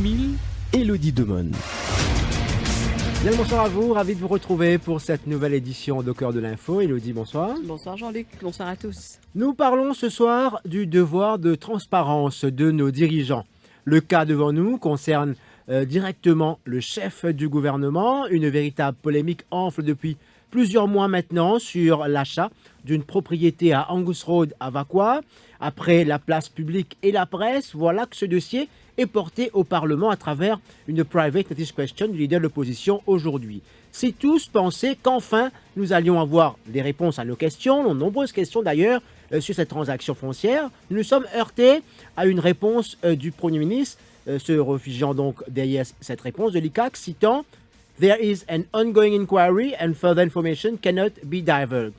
Émile, Élodie Demone. Bien, bonsoir à vous, ravi de vous retrouver pour cette nouvelle édition d'Au cœur de l'info. Élodie, bonsoir. Bonsoir Jean-Luc, bonsoir à tous. Nous parlons ce soir du devoir de transparence de nos dirigeants. Le cas devant nous concerne directement le chef du gouvernement. Une véritable polémique enfle depuis plusieurs mois maintenant sur l'achat d'une propriété à Angus Road à Vacois. Après la place publique et la presse, voilà que ce dossier est porté au Parlement à travers une private notice question du leader de l'opposition aujourd'hui. Si tous pensaient qu'enfin nous allions avoir des réponses à nos questions, de nombreuses questions d'ailleurs sur cette transaction foncière, nous nous sommes heurtés à une réponse du Premier ministre, se réfugiant donc derrière cette réponse de l'ICAC, citant « There is an ongoing inquiry and further information cannot be divulged ».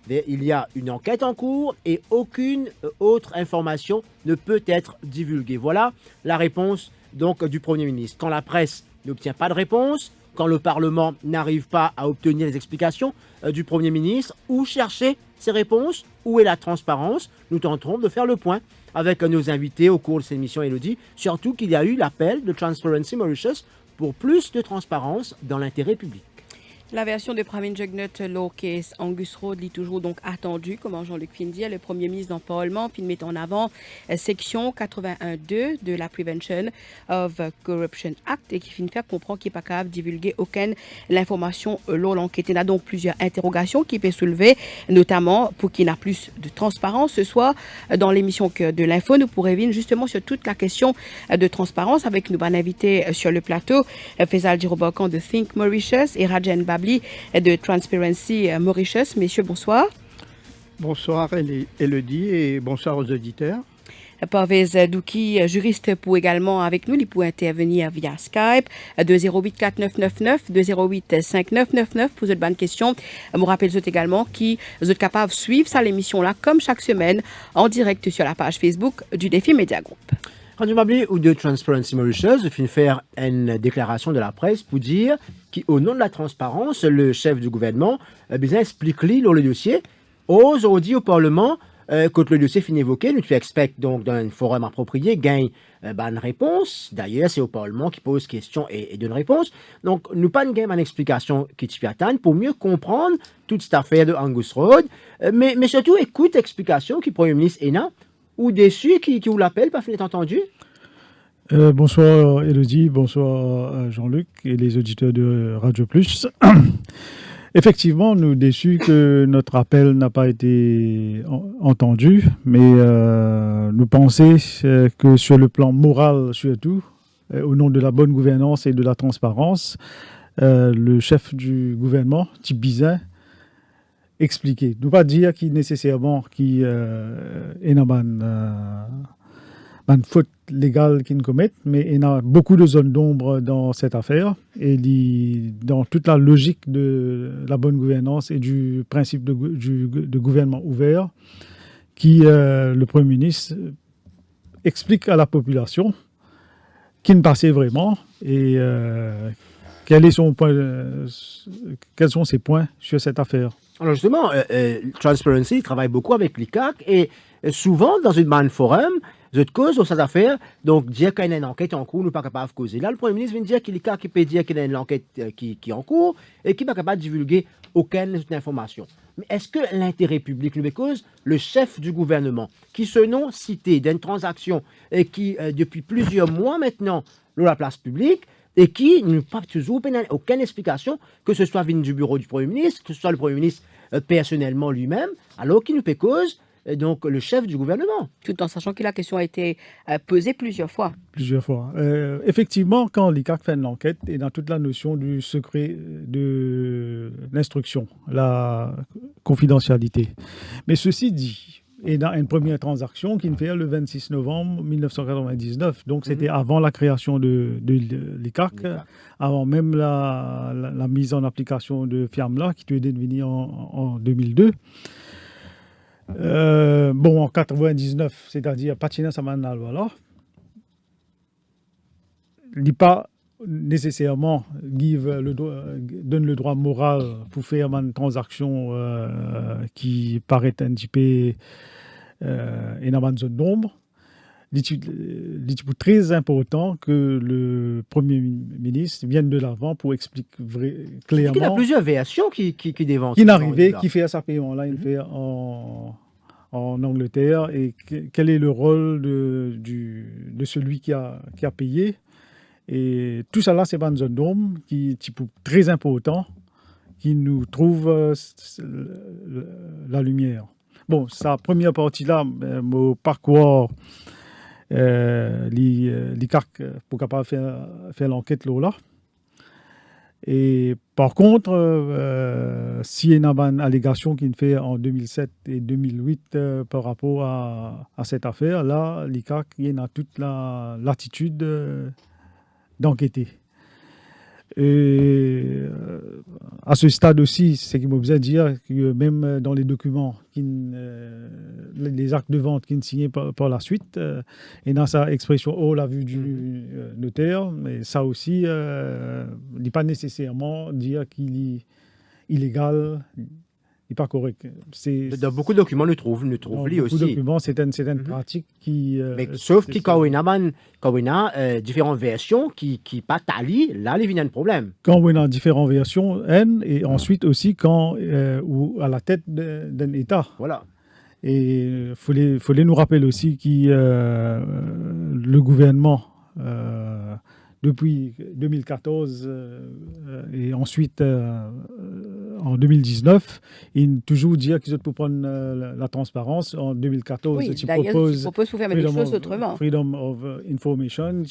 Il y a une enquête en cours et aucune autre information ne peut être divulguée. Voilà la réponse donc du Premier ministre. Quand la presse n'obtient pas de réponse, quand le Parlement n'arrive pas à obtenir les explications du Premier ministre, où chercher ces réponses? Où est la transparence? Nous tenterons de faire le point avec nos invités au cours de cette émission, Élodie, surtout qu'il y a eu l'appel de Transparency Mauritius pour plus de transparence dans l'intérêt public. La version de Pravin Jugnut Law Case Angus Road est toujours donc attendue, comme Jean-Luc vient de dire. Le Premier ministre dans le Parlement met en avant section 81.2 de la Prevention of Corruption Act et qui finit faire comprendre qu'il n'est pas capable de divulguer aucune information lors de l'enquête. Il y a donc plusieurs interrogations qui peuvent soulever, notamment pour qu'il y ait plus de transparence. Ce soir, dans l'émission de l'info, nous pourrons revenir justement sur toute la question de transparence avec nos invités sur le plateau, Faisal Djirobakan de Think Mauritius et Rajan Babli de Transparency Mauritius. Messieurs, bonsoir. Bonsoir Élodie et bonsoir aux auditeurs. Parvez Douki, juriste, pour également avec nous, il peut intervenir via Skype 208 4999 208 5999 pour cette bonne question. Je vous rappelle également qui vous êtes capable de suivre ça l'émission là comme chaque semaine en direct sur la page Facebook du Défi Média Group. Rajan Babli ou de Transparency Mauritius vient faire une déclaration de la presse pour dire qu'au nom de la transparence, le chef du gouvernement explique-lui le dossier, ose dit au Parlement quand le dossier finit évoqué, nous expectons donc dans un forum approprié, gagne une réponse. D'ailleurs, c'est au Parlement qui pose question et donne réponse. Donc, nous pas une explication qui t'y attend pour mieux comprendre toute cette affaire de Angus Road, mais surtout écoute l'explication qui Premier ministre Hénin ou déçu qui vous l'appelle, pas fini entendu. Bonsoir Élodie, bonsoir Jean-Luc et les auditeurs de Radio Plus. Effectivement, nous déçus que notre appel n'a pas été entendu, mais nous pensons que sur le plan moral surtout, au nom de la bonne gouvernance et de la transparence, le chef du gouvernement, Tip Bizin, expliquer. Ne pas dire qu'il nécessairement qu'il y a une faute légale qu'il commet, mais il y a beaucoup de zones d'ombre dans cette affaire et dans toute la logique de la bonne gouvernance et du principe de gouvernement ouvert qui le Premier ministre explique à la population qui ne passait vraiment et quels sont ses points sur cette affaire. Alors justement, Transparency travaille beaucoup avec l'ICAC et souvent dans une bande forum, cette cause dans cette affaire, donc dire qu'il y a une enquête en cours, nous ne sommes pas capables de causer. Là, le Premier ministre vient de dire qu'il peut dire qu'il y a une enquête qui est en cours et qu'il n'est pas capable de divulguer aucune information. Mais est-ce que l'intérêt public, le cause, le chef du gouvernement, qui se non cité d'une transaction et qui, depuis plusieurs mois maintenant, la place publique, et qui n'a pas toujours aucune explication, que ce soit venu du bureau du Premier ministre, que ce soit le Premier ministre personnellement lui-même, alors qu'il nous fait cause, donc le chef du gouvernement. Tout en sachant que la question a été posée plusieurs fois. Plusieurs fois. Effectivement, quand l'ICAC fait une enquête, et dans toute la notion du secret de l'instruction, la confidentialité. Mais ceci dit, et dans une première transaction qui fait le 26 novembre 1999. Donc, c'était avant la création de l'ICAC, avant même la mise en application de FIAMLA, qui devait devenir en 2002. En 99, c'est-à-dire Patina Samanal, voilà. L'IPA nécessairement donne le droit moral pour faire une transaction qui paraît un petit peu dans une zone d'ombre. très important que le Premier ministre vienne de l'avant pour expliquer clairement. Il y a plusieurs versions qui dévancent. Qui n'arrivait, qui fait à sa paiement-là, il fait en Angleterre, et quel est le rôle de celui qui a payé. Et tout ça là, c'est Van Zondom qui est très important, qui nous trouve la lumière. Bon, sa première partie là, mon parcours, l'ICAC pour capable faire l'enquête là. Et par contre, s'il y a une allégation qu'il fait en 2007 et 2008 par rapport à cette affaire, là, l'ICAC il a toute la latitude d'enquêter. Et à ce stade aussi, c'est qu'il m'a besoin de dire que même dans les documents, les actes de vente qui sont signés par la suite, et dans sa expression « oh, la vue du notaire », mais ça aussi, il n'est pas nécessairement dire qu'il est illégal, il n'est pas correct. Dans beaucoup de documents, nous trouvons lui beaucoup aussi. Beaucoup de documents, c'est une pratique qui... mais sauf qu'il y a différentes versions qui pas tali, là, il y a un problème. Quand on a différentes versions, et ensuite aussi quand ou à la tête d'un État. Voilà. Et il fallait nous rappeler aussi que le gouvernement, depuis 2014 et ensuite en 2019, il toujours dire qu'ils ont pour prendre la transparence. En 2014, Oui, ils d'ailleurs, proposent tu proposes pour faire des choses autrement. Freedom of Information,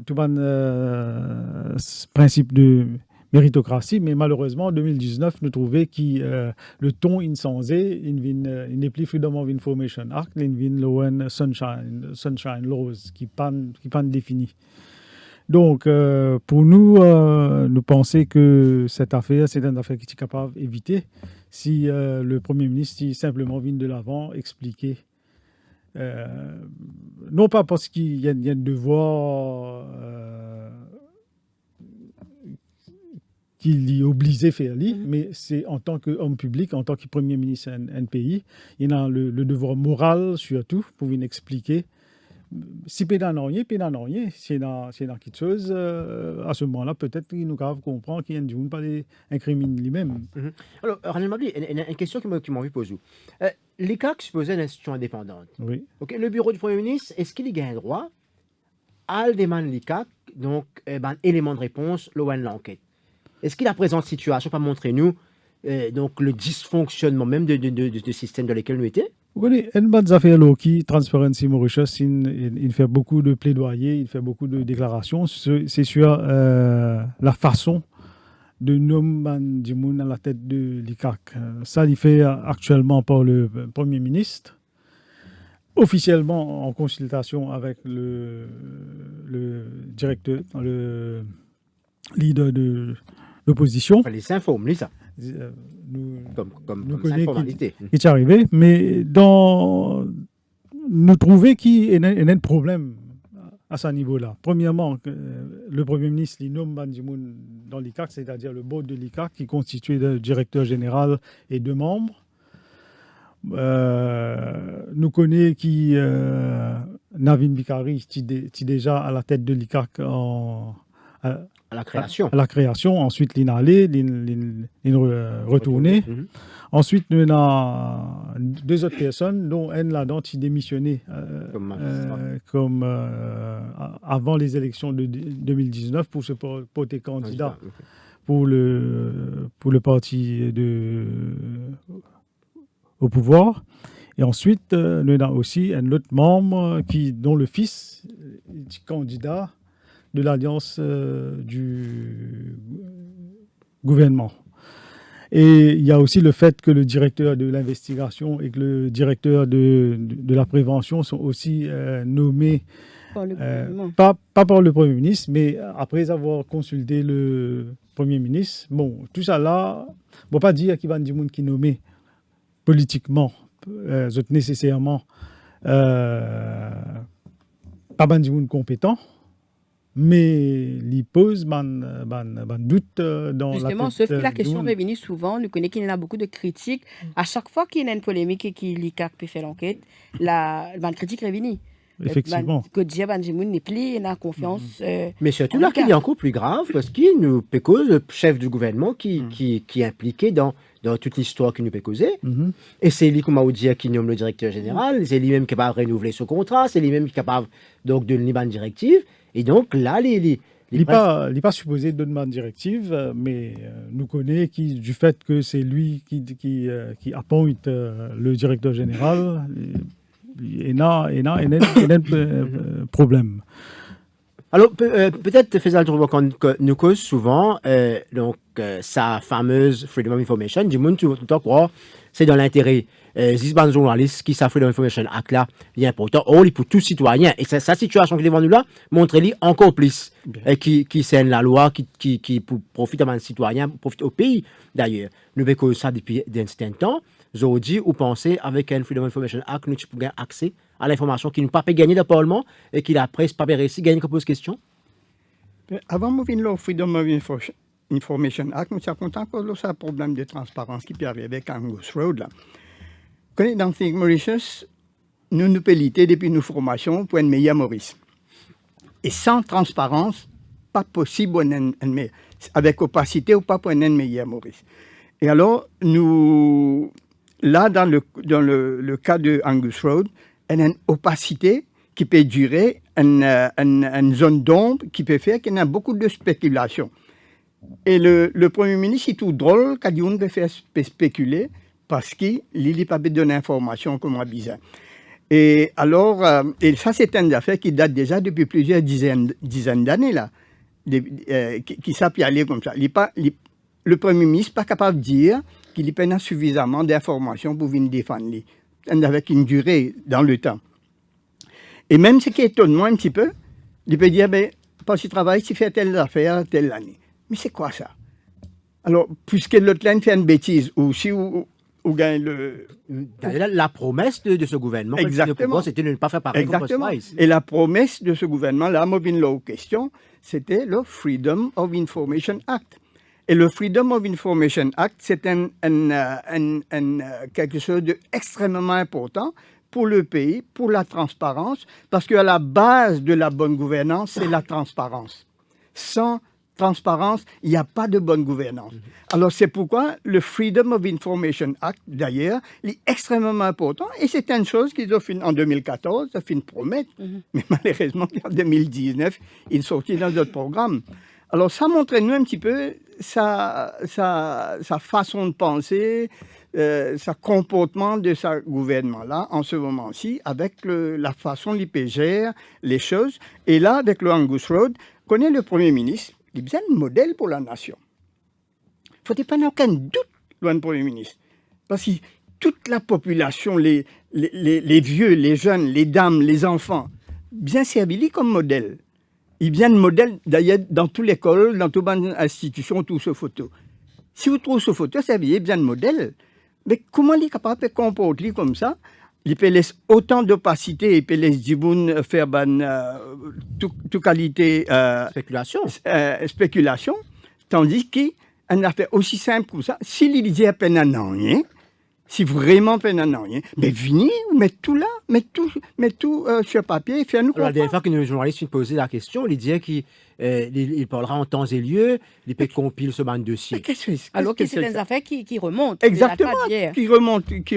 tout un principe de méritocratie, mais malheureusement, en 2019, nous trouvons que le ton insensé, il n'est plus Freedom of Information Act, il vient le Sunshine Laws, qui pas défini. Donc, pour nous, nous pensons que cette affaire, c'est une affaire qui est capable d'éviter si le Premier ministre simplement vient de l'avant expliquer. Non pas parce qu'il y a un devoir qu'il est obligé de faire, mais c'est en tant qu'homme public, en tant que Premier ministre d'un pays, il a le devoir moral surtout pour venir expliquer. Si pédant rien, c'est dans quelque chose, à ce moment-là, peut-être qu'il nous comprend qu'il y a un monde pas incrimine lui-même. Alors, Ranil Mabli, une question qui m'a envie de poser. L'ICAC supposait une institution indépendante. Oui. Okay, le bureau du Premier ministre, est-ce qu'il y a un droit à demander l'ICAC, donc, élément de réponse, l'enquête? Est-ce qu'il a présente situation pour montrer nous donc, le dysfonctionnement même du système dans lequel nous étions? Oui, une bonne affaire qui Transparency Mauritius, il fait beaucoup de plaidoyer, il fait beaucoup de déclarations. C'est sur la façon de nommer Dimoun à la tête de l'ICAC. Ça, il fait actuellement par le Premier ministre, officiellement en consultation avec le directeur, le leader de l'opposition. Les informes, ça. Nous connaissons qui est arrivé, mais nous trouvons qu'il y a un problème à ce niveau-là. Premièrement, le Premier ministre il nomme Ban Ki-moon dans l'ICAC, c'est-à-dire le board de l'ICAC qui est constitué de directeur général et de membres. Nous connaissons qui Navin Bikari est déjà à la tête de l'ICAC à la création. À la création. Ensuite, l'inallé, retourné. Ensuite, nous avons deux autres personnes, dont une là-dedans qui démissionnait comme avant les élections de 2019 pour se porter candidat pour le parti au pouvoir. Et ensuite, nous avons aussi un autre membre dont le fils est candidat de l'alliance du gouvernement. Et il y a aussi le fait que le directeur de l'investigation et que le directeur de la prévention sont aussi nommés par le gouvernement. Pas par le Premier ministre, mais après avoir consulté le Premier ministre. Bon, tout ça là, on ne va pas dire qu'il va y avoir des gens qui sont nommés politiquement, nécessairement pas des gens compétents. Mais il pose un doute dans justement, la sauf que la question revient souvent. Nous connaissons qu'il y a beaucoup de critiques. À chaque fois qu'il y a une polémique et qu'il peut faire l'enquête, la critique revient. effectivement. Que dire, Ban Ki-moon n'est plus dans la confiance. Mais surtout en là, tout cas. qu'il est encore plus grave, parce qu'il nous peut cause le chef du gouvernement qui est impliqué dans toute l'histoire qui nous peut causer. Mhm. Et c'est lui, comme on dit, qui nomme le directeur général, c'est lui-même qui est capable de renouveler ce contrat, c'est lui-même qui est capable donc, de donner une directive. Et donc là, Il n'est pas supposé de demander directive, mais nous connaît du fait que c'est lui qui appointe le directeur général. Il y a un problème. Alors, peut-être, faisant le que nous cause souvent, sa fameuse Freedom of Information, du monde tout le temps croit, c'est dans l'intérêt. Ces journalistes qui savent Freedom of Information Act là, il est important, pour tout citoyen. Et sa situation qui est devant nous là, montre-lui encore plus, qui scène la loi, qui profite à un citoyen, profite au pays d'ailleurs. Nous avons ça depuis d'un temps. Aujourd'hui, ou pensez avec un Freedom of Information Act, nous pouvons avoir accès à l'information qui nous pas gagner dans le Parlement et qui la presse pas réussi gagner comme pose question. Avant de venir au Freedom of Information Act, nous sommes contents que c'est un problème de transparence qui peut arriver avec Angus Road là. Quand dans Think Mauritius, nous pelliter depuis nos formations pour un meilleur Maurice. Et sans transparence, pas possible avec opacité ou pas pour un meilleur Maurice. Et alors, nous, là, dans le cas de Angus Road, il y a une opacité qui peut durer, une zone d'ombre qui peut faire qu'il y a beaucoup de spéculation. Et le Premier ministre, c'est tout drôle quand on peut faire spéculer parce qu'il n'a pas besoin d'informations comme on besoin. Et alors, et ça, c'est une affaire qui date déjà depuis plusieurs dizaines d'années, là, qui s'appuie aller comme ça. Le Premier ministre n'est pas capable de dire qu'il n'y a pas suffisamment d'informations pour venir défendre lui, avec une durée dans le temps. Et même ce qui étonne moi un petit peu, il peut dire, parce qu'il travaille, il fait telle affaire, telle année. Mais c'est quoi ça? Alors, puisque l'autre laine fait une bêtise, ou gagne le... La promesse de ce gouvernement, c'était de ne pas faire pareil. Exactement. Et la promesse de ce gouvernement, là, moi, question, c'était le Freedom of Information Act. Et le Freedom of Information Act, c'est quelque chose d'extrêmement important pour le pays, pour la transparence, parce qu'à la base de la bonne gouvernance, c'est la transparence. Sans transparence, il n'y a pas de bonne gouvernance. Alors, c'est pourquoi le Freedom of Information Act, d'ailleurs, est extrêmement important. Et c'est une chose qu'ils ont fait en 2014, ça fait une promesse. Mais malheureusement, en 2019, il est sorti dans notre programme. Alors, ça montre nous un petit peu sa façon de penser, sa comportement de ce gouvernement-là, en ce moment-ci, avec la façon dont il gère les choses. Et là, avec le Angus Road, connaît le Premier ministre, il est un modèle pour la nation. Il ne faut pas aucun doute, le Premier ministre. Parce que toute la population, les vieux, les jeunes, les dames, les enfants, bien servis comme modèle. Il vient de modèle, d'ailleurs, dans toute l'école, dans toute institution, tout ce photo. Si vous trouvez ce photo, ça vient de modèle. Mais comment il est capable de comporter comme ça? Il peut laisser autant d'opacité, il peut laisser du faire toute qualité spéculation, tandis qu'une affaire aussi simple que ça, s'il disait à peine un rien, si vraiment peine un rien, mais venez, mettez tout là, mettez tout sur papier et faire nous comprendre. La dernière fois que nos journalistes nous posaient la question, il disait qu'il parlera en temps et lieu, il peut compiler ce banc de dossier. Alors que c'est des affaires qui remontent. Exactement, qui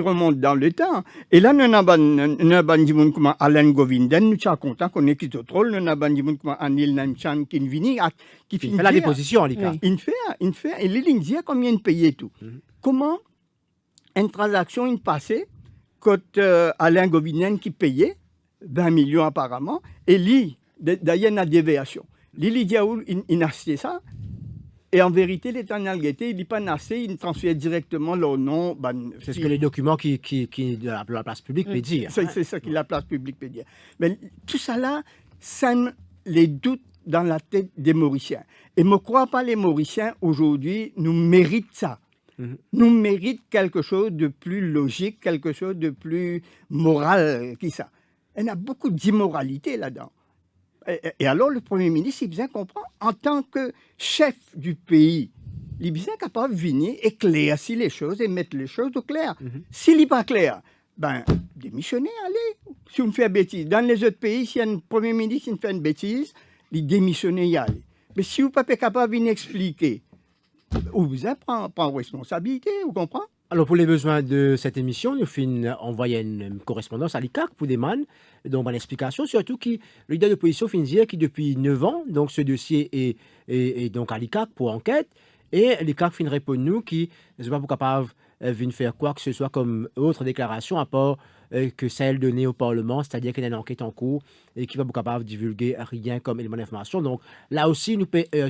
remontent dans le temps. Et là, nous avons des gens comme Alain Govinden, nous sommes contents qu'on ait quitté trop. Nous avons des gens comme Anil Namchan qui fait la déposition, en cas. Il fait, et il dit combien il paye et tout. Comment une transaction est passée quand Alain Govinden qui payait 20 millions apparemment, et lui, d'ailleurs, il y a une déviation. Lui, il a acheté ça, et en vérité, l'État n'a pas il n'est pas acheté, il transfère directement leur nom. C'est ce que les documents qui de la place publique peut dire. C'est ça que la place publique peut dire. Mais tout ça là, sème les doutes dans la tête des Mauriciens. Et ne crois pas les Mauriciens, aujourd'hui, nous méritent ça. Nous méritent quelque chose de plus logique, quelque chose de plus moral que ça. Il y a beaucoup d'immoralité là-dedans. Et alors, le Premier ministre, il bien comprend, en tant que chef du pays, il est bien capable de venir éclaircir les choses et mettre les choses au clair. S'il n'est pas clair, démissionner, allez. si on fait une bêtise, dans les autres pays, si un premier ministre qui fait une bêtise, il démissionne y aller. Mais si vous n'êtes pas capable d'expliquer, vous avez prend responsabilité, vous comprenez? Alors, pour les besoins de cette émission, nous finissons envoyer une correspondance à l'ICAC pour demander donc une explication, surtout que le leader de l'opposition finit dire que depuis 9 ans, donc ce dossier est donc à l'ICAC pour enquête, et l'ICAC finit répondre nous qui ne sont pas capables de faire quoi que ce soit comme autre déclaration à part que celle donnée au Parlement, c'est-à-dire qu'il y a une enquête en cours et qui va pas capable de divulguer rien comme élément d'information. Donc là aussi, nous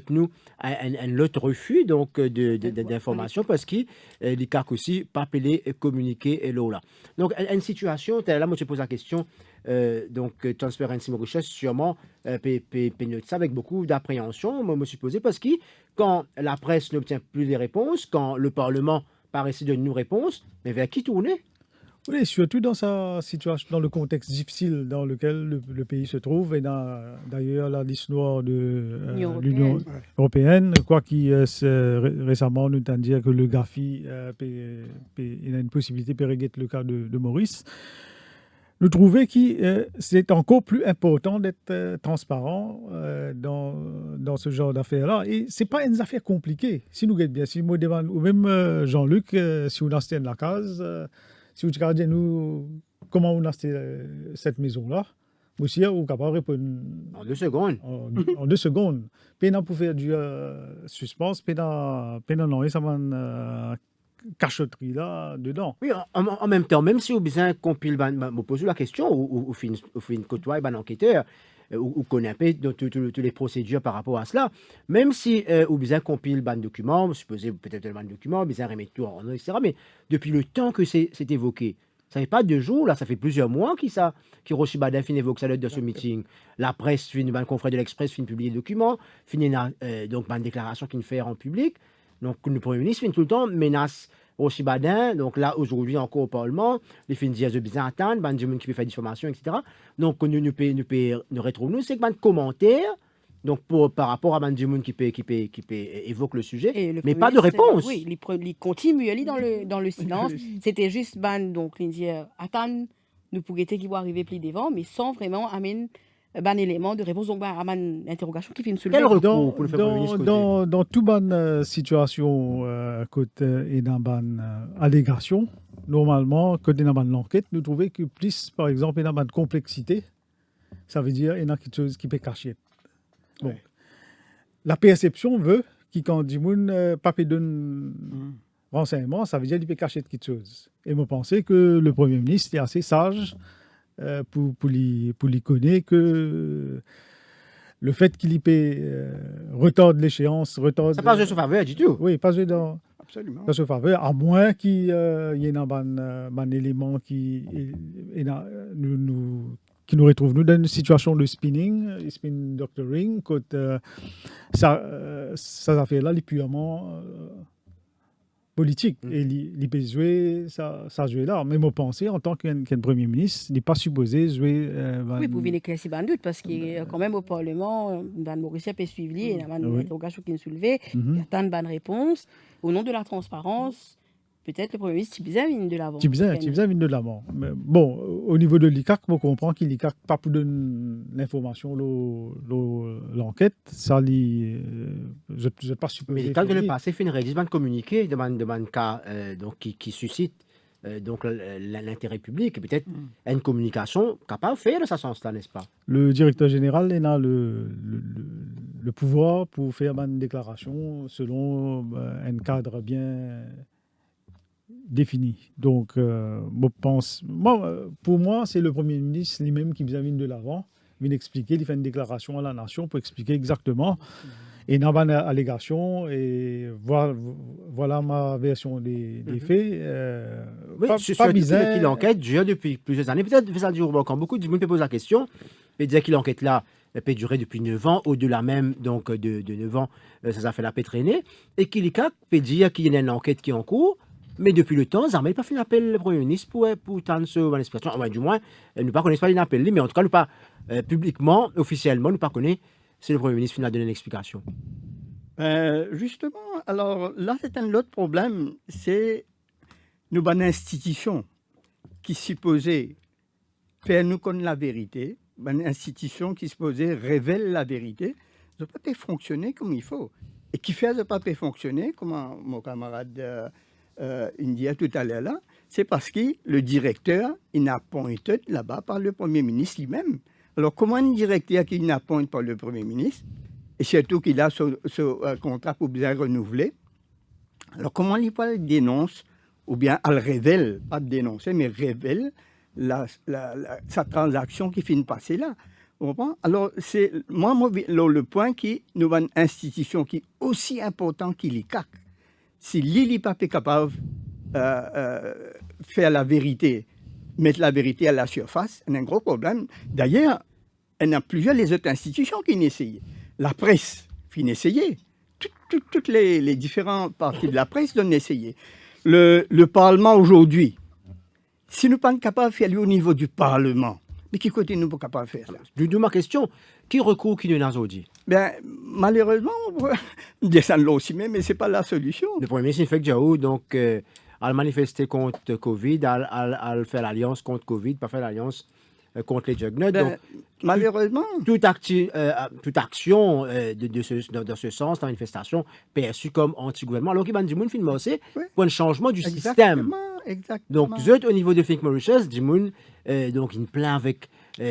nous un autre refus donc d'information parce que l'ICAC aussi pas appelé et communiquer là. Donc une situation, là moi je pose la question donc Transparency Mauritius sûrement note ça avec beaucoup d'appréhension, moi me supposé parce que quand la presse n'obtient plus les réponses, quand le Parlement paraissait de nous réponses, mais vers qui tourner? Oui, surtout dans sa situation, dans le contexte difficile dans lequel le pays se trouve et d'ailleurs la liste noire de l'Union européenne, quoi qu'il récemment nous a dit que le GAFI il a une possibilité de régler le cas de Maurice. Nous trouvons que c'est encore plus important d'être transparent dans ce genre d'affaires-là. Et ce n'est pas une affaire compliquée. Si nous regardons bien, si nous demandons, ou même Jean-Luc, si vous achetez la case, si vous regardez nous, comment on a acheté cette maison-là, vous aussi, vous êtes capable de répondre en 2 secondes. En 2 secondes. Pénal pour faire du suspense, pénal non, ça va cachotterie là dedans. Oui, en même temps, même si vous besoin compile, me pose la question, ou fin côtoie un enquêteur, ou connaît un peu toutes les procédures par rapport à cela, même si vous besoin compile ban document, vous supposez peut-être le ban document, besoin remettre tout en ordre, etc. Mais depuis le temps que c'est évoqué, ça fait pas 2 jours, là, ça fait plusieurs mois qui Rochi Badin fin évoque ça de ce meeting. La presse, le confrère de l'Express, fin publier le document, donc une déclaration qu'il fait en public. Donc, le Premier ministre, tout le temps, menace Rochi Badin. Donc, là, aujourd'hui, encore au Parlement, les fins de bien attendre, il y a des gens qui peuvent faire diffamation, etc. Donc, nous retrouvons, c'est que commentaires, donc par rapport à des gens qui évoquent le sujet, mais pas de réponse. Oui, il continue dans le silence. C'était juste, donc, il dit, attendre, nous pourrions qui vont arriver plus devant, mais sans vraiment amener un élément de réponse, donc à une interrogation qui finit sur le recours pour le faire Premier ministre dans toute bonne situation et dans bonne allégation, normalement, côté dans l'enquête, nous trouvons que plus, par exemple, dans bonne complexité, ça veut dire qu'il y a quelque chose qui peut cacher. Bon. Ouais. La perception veut que quand dit pas donne renseignement, ça veut dire qu'il peut cacher quelque chose. Et moi, pensais que le Premier ministre est assez sage pour lui connaître que le fait qu'il y peut retarde l'échéance, ça passe de sa faveur du tout. Oui, passe dans absolument. Dans sa faveur, à moins qu'il y ait un élément qui nous retrouve nous dans une situation de spin doctoring, quand ça affaire-là est purement politique. Et il peut jouer ça jouer là. Mais moi, penser en tant qu'un Premier ministre, il n'est pas supposé jouer. Oui, pour venir éclaircir un doute, parce que quand même au Parlement, Dan Maurice peut suivre, il y a une interrogation qui est soulevée, il y a tant de bonnes réponses. Au nom de la transparence, peut-être le Premier ministre, il vient de l'avant. Il vient de l'avant. Bon, au niveau de l'ICAC, on comprend qu'il l'ICAC pas pour donner l'information, l'enquête. Ça, je ne pas supposé. Mais l'ICAC de le passé fait une révision de communiqué, de cas donc, qui suscite donc l'intérêt public, et peut-être une communication capable de faire de ce sens-là, n'est-ce pas? Le directeur général a le pouvoir pour faire une déclaration selon un cadre bien défini. Donc, pour moi, c'est le Premier ministre lui-même qui vient de l'avant, vient expliquer, il fait une déclaration à la nation pour expliquer exactement. Et dans une allégation, et voilà ma version des faits. Oui, pas bizarre. Qu'il enquête dure depuis plusieurs années. Peut-être que ça dure quand beaucoup de gens me posent la question. Et dire qu'il enquête là peut durer depuis 9 ans, au-delà même donc, de 9 ans, ça fait la paix traîner. Et qu'il peut dire qu'il y a une enquête qui est en cours. Mais depuis le temps, Zarmel n'a pas fait un appel le Premier ministre pour tendre ce expression. Enfin, du moins, nous ne connaissons pas l'appel, mais en tout cas, nous pas publiquement, officiellement, nous ne connaissons pas si le Premier ministre a donné une explication. Justement, alors là, c'est un autre problème. C'est nos bonnes institutions qui supposaient faire nous connaître la vérité, une institution qui se posait révèle la vérité, ne peut pas fonctionner comme il faut. Et qui fait ne pas fonctionner, comme mon camarade indien tout à l'heure là, c'est parce que le directeur, il n'a pas été là-bas par le Premier ministre lui-même. Alors, comment un directeur qui n'a pas été par le Premier ministre, et surtout qu'il a ce contrat pour bien renouveler, alors comment il peut le dénonce, ou bien elle révèle, pas dénoncer, mais révèle sa transaction qui finit de passer là. Alors, c'est moi le point qui nous a une institution qui est aussi importante qu'il est CAC. Si l'île n'est pas capable de faire la vérité, mettre la vérité à la surface, il y a un gros problème. D'ailleurs, il y a plusieurs les autres institutions qui ont essayé. La presse qui a essayé. Toutes les différentes parties de la presse ont essayé. Le Parlement aujourd'hui, si nous ne sommes pas capables de faire au niveau du Parlement, mais qui côté nous ne sommes pas capables de faire ça? D'où ma question, qui recourt qui nous a aujourd'hui? Malheureusement, on peut descendre là aussi, mais ce n'est pas la solution. Le Premier ministre fait que Jaou, donc, a manifesté contre Covid, a fait l'alliance contre Covid, pas fait l'alliance contre les Jugnuts. Donc, malheureusement. Toute action dans ce sens, la manifestation perçue comme anti-gouvernement, alors qu'il y a des gens qui filment aussi pour un changement du système. Exactement. Donc, au niveau de Think Mauritius, des gens, donc, ils plaint avec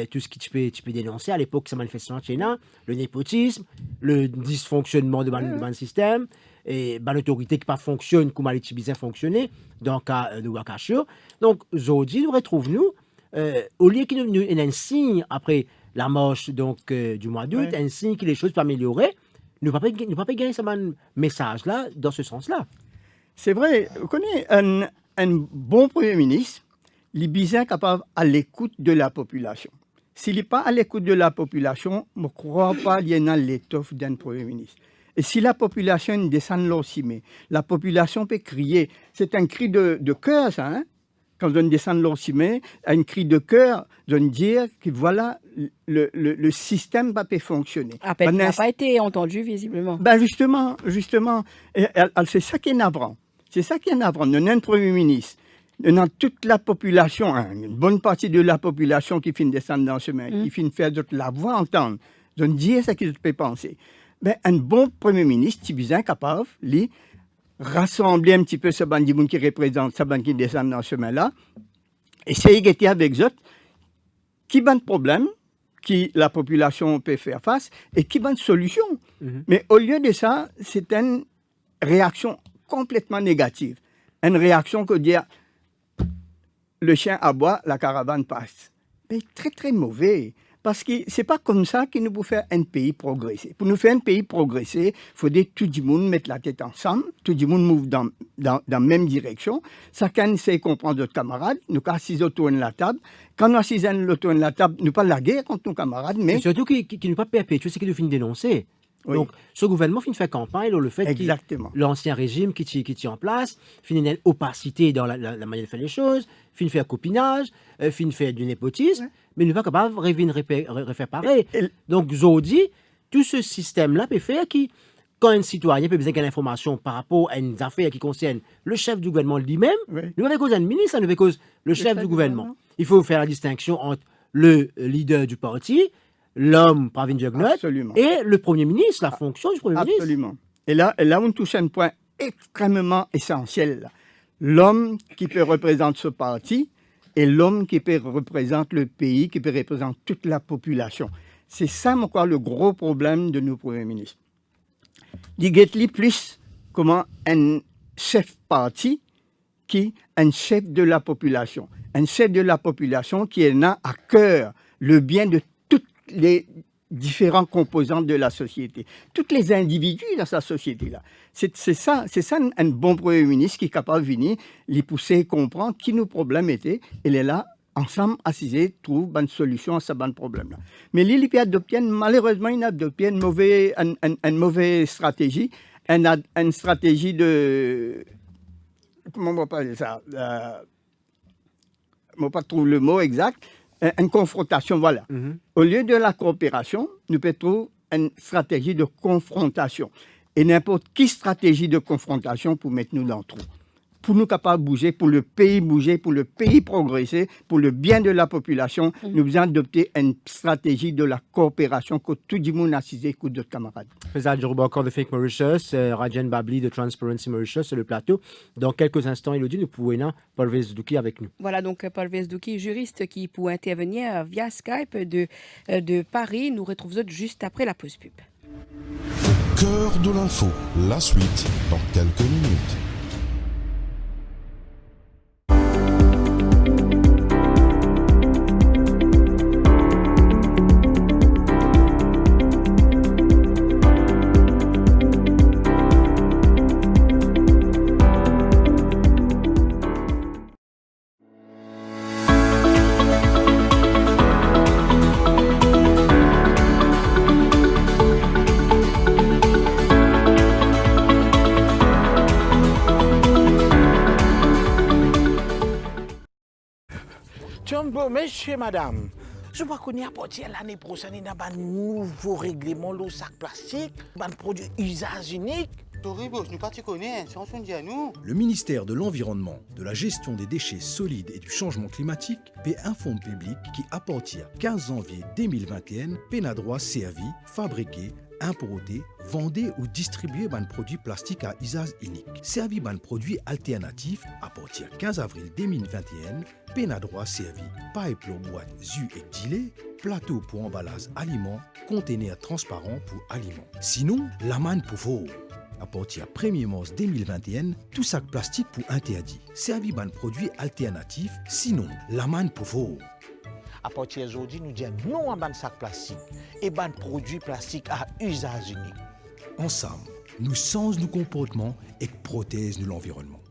tout ce que tu peux dénoncer. À l'époque, ça manifestation chez nous, le népotisme, le dysfonctionnement de mon système, et l'autorité qui ne fonctionne comme elle est fonctionner dans le cas de Wakashio. Donc, aujourd'hui, nous retrouvons, au lieu qu'il y ait un signe après la marche donc, du mois d'août, un signe que les choses peuvent améliorer, nous ne pouvons pas gagner ce message-là dans ce sens-là. C'est vrai, vous connaissez, un bon Premier ministre, il est bien capable à l'écoute de la population. S'il n'est pas à l'écoute de la population, je ne crois pas qu'il y ait l'étoffe d'un Premier ministre. Et si la population descend l'orcimé, la population peut crier. C'est un cri de cœur, ça, hein? Quand on descend l'orcimé, un cri de cœur, de dire que voilà, le système va pas fonctionner. Appel n'a pas été entendu, visiblement. Justement. C'est ça qui est navrant. C'est ça qui est navrant. On a un Premier ministre, on a toute la population, une bonne partie de la population qui finit descendre dans le chemin, qui finit faire la voix entendre, de dire ce qu'ils peuvent penser. Un bon Premier ministre, c'est bien capable de rassembler un petit peu ce bandit qui représente, ce bandit qui descend dans ce chemin-là, essayer de guetter avec eux, qui a un problème, qui la population peut faire face, et qui a une solution. Mais au lieu de ça, c'est une réaction complètement négative. Une réaction que dire le chien aboie, la caravane passe. Mais très, très mauvais. Parce que ce n'est pas comme ça que nous pouvons faire un pays progresser. Pour nous faire un pays progresser, il faut que tout le monde mette la tête ensemble, tout le monde move dans la même direction. Chacun sait comprendre notre camarade. Nous assisons autour de la table. Quand nous assisons autour de la table, nous pas la guerre contre nos camarades, mais... Et surtout qu'il ne pas perpétuer ce qu'il nous finit dénoncer. Oui. Donc, ce gouvernement finit faire campagne sur le fait que l'ancien régime qui est en place finit une opacité dans la manière de faire les choses, finit faire copinage, finit faire du népotisme, mais il n'est pas capable de refaire pareil. Donc, Zodi, tout ce système-là peut faire que, quand un citoyen peut besoin d'informations par rapport à une affaire qui concerne le chef du gouvernement lui-même, nous avons cause un ministre, nous avons cause le chef du gouvernement. Il faut faire la distinction entre le leader du parti, l'homme Pravin Jugnauth et le Premier ministre, la fonction du Premier ministre. Absolument. Et là, on touche un point extrêmement essentiel. L'homme qui peut représenter ce parti et l'homme qui peut représenter le pays, qui peut représenter toute la population. C'est ça, moi, le gros problème de nos premiers ministres. Dit plus comment un chef parti qui est un chef de la population. Un chef de la population qui a à cœur le bien de les différents composants de la société, tous les individus dans sa société-là. C'est ça un bon Premier ministre qui est capable de venir, les pousser, comprendre qui nos problèmes étaient, et les là, ensemble, assisés, trouve une solution à ce bon problème-là. Mais l'ILIP adopte, malheureusement, il a adopté une mauvaise stratégie, une stratégie de... Comment on va parler ça? Je ne pas trouver le mot exact. Une confrontation, voilà. Au lieu de la coopération, nous pouvons trouver une stratégie de confrontation. Et n'importe quelle stratégie de confrontation pour mettre nous dans le trou. pour nous capables de bouger, pour le pays bouger, pour le pays progresser, pour le bien de la population, nous devons adopter une stratégie de la coopération que tout le monde a assisté avec d'autres camarades. Faisal Djourba de Fake Mauritius, Rajan Babli de Transparency Mauritius sur le plateau. Dans quelques instants, Elodie, nous pouvons Paul Vesdouki avec nous. Voilà donc Paul Vesdouki, juriste qui peut intervenir via Skype de Paris. Nous retrouvons juste après la pause pub. Cœur de l'info, la suite dans quelques minutes. Bon, monsieur, madame, je vois qu'on y a partir l'année prochaine, il y a un nouveau règlement, le sac plastique, un produit usage unique. Toribos, nous pas tu connais, c'est on se dit à nous. Le ministère de l'Environnement, de la Gestion des déchets solides et du changement climatique paie un fonds public qui, à partir du 15 janvier 2021, peine à droit servi, fabriqué, importé, vendé ou distribué un produit plastique à usage unique. Servi un produit alternatif à partir du 15 avril 2021, peine à droit servi, paille pour boîte, jus et gilet, plateau pour emballage aliments, conteneur transparent pour aliments. Sinon, la manne pour vous. À partir du 1er mars 2021, tout sac plastique pour interdit. Servi un produit alternatif, sinon, la manne pour vous. À partir d'aujourd'hui, nous disons non à un sac plastique et un produit plastique à usage unique. Ensemble, nous changeons nos comportements et protégeons l'environnement.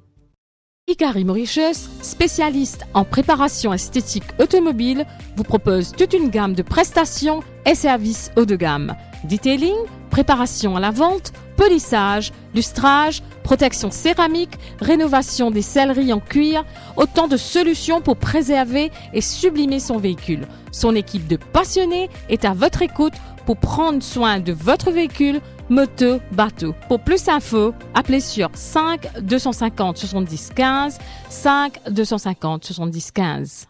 Ikari Mauritius, spécialiste en préparation esthétique automobile, vous propose toute une gamme de prestations et services haut de gamme. Detailing, préparation à la vente, polissage, lustrage, protection céramique, rénovation des selleries en cuir, autant de solutions pour préserver et sublimer son véhicule. Son équipe de passionnés est à votre écoute pour prendre soin de votre véhicule, moto, bateau. Pour plus d'infos, appelez sur 5 250 70 15, 5 250 70 15.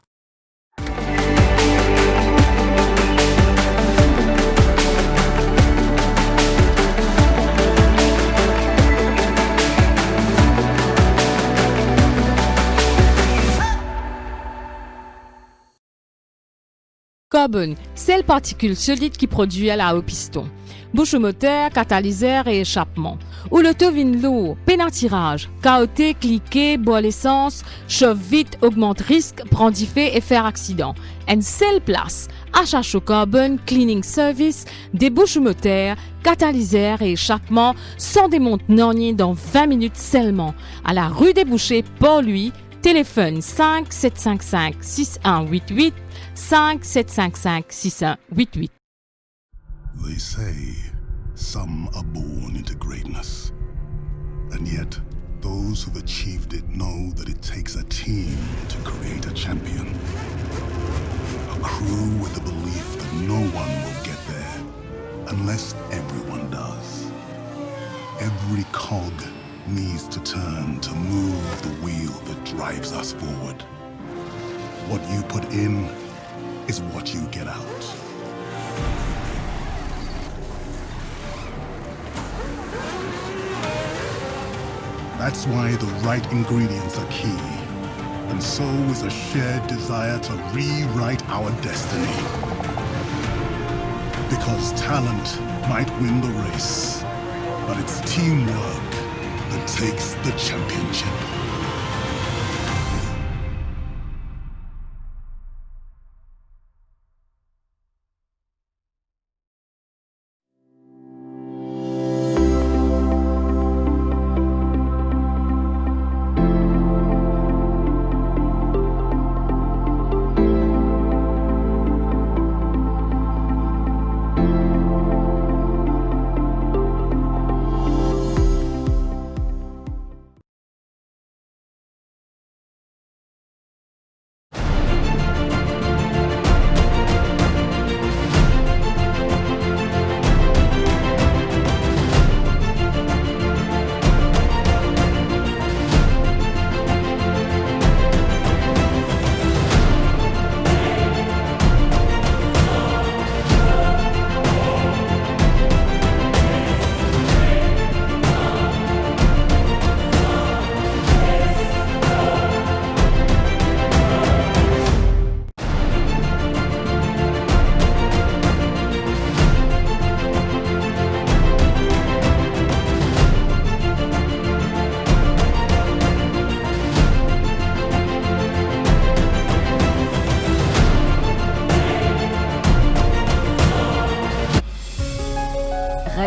Carbone, c'est le particule solide qui produit à la haut piston. Bouche moteur, catalyseur et échappement. Ou l'auto vine lourd, peine à tirage, caoté, cliquer, boire l'essence, chauffe vite, augmente risque, prend diffé et faire accident. Une seule place, HHO Carbone Cleaning Service, des bouches moteurs, catalyseur et échappement, sans démonte nornier dans 20 minutes seulement. À la rue des Bouchers, Port-Louis, téléphone 5 755 6188, 5 755 6188. They say some are born into greatness, and yet those who've achieved it know that it takes a team to create a champion. A crew with the belief that no one will get there unless everyone does. Every cog needs to turn to move the wheel that drives us forward. What you put in is what you get out. That's why the right ingredients are key. And so is a shared desire to rewrite our destiny. Because talent might win the race, but it's teamwork that takes the championship.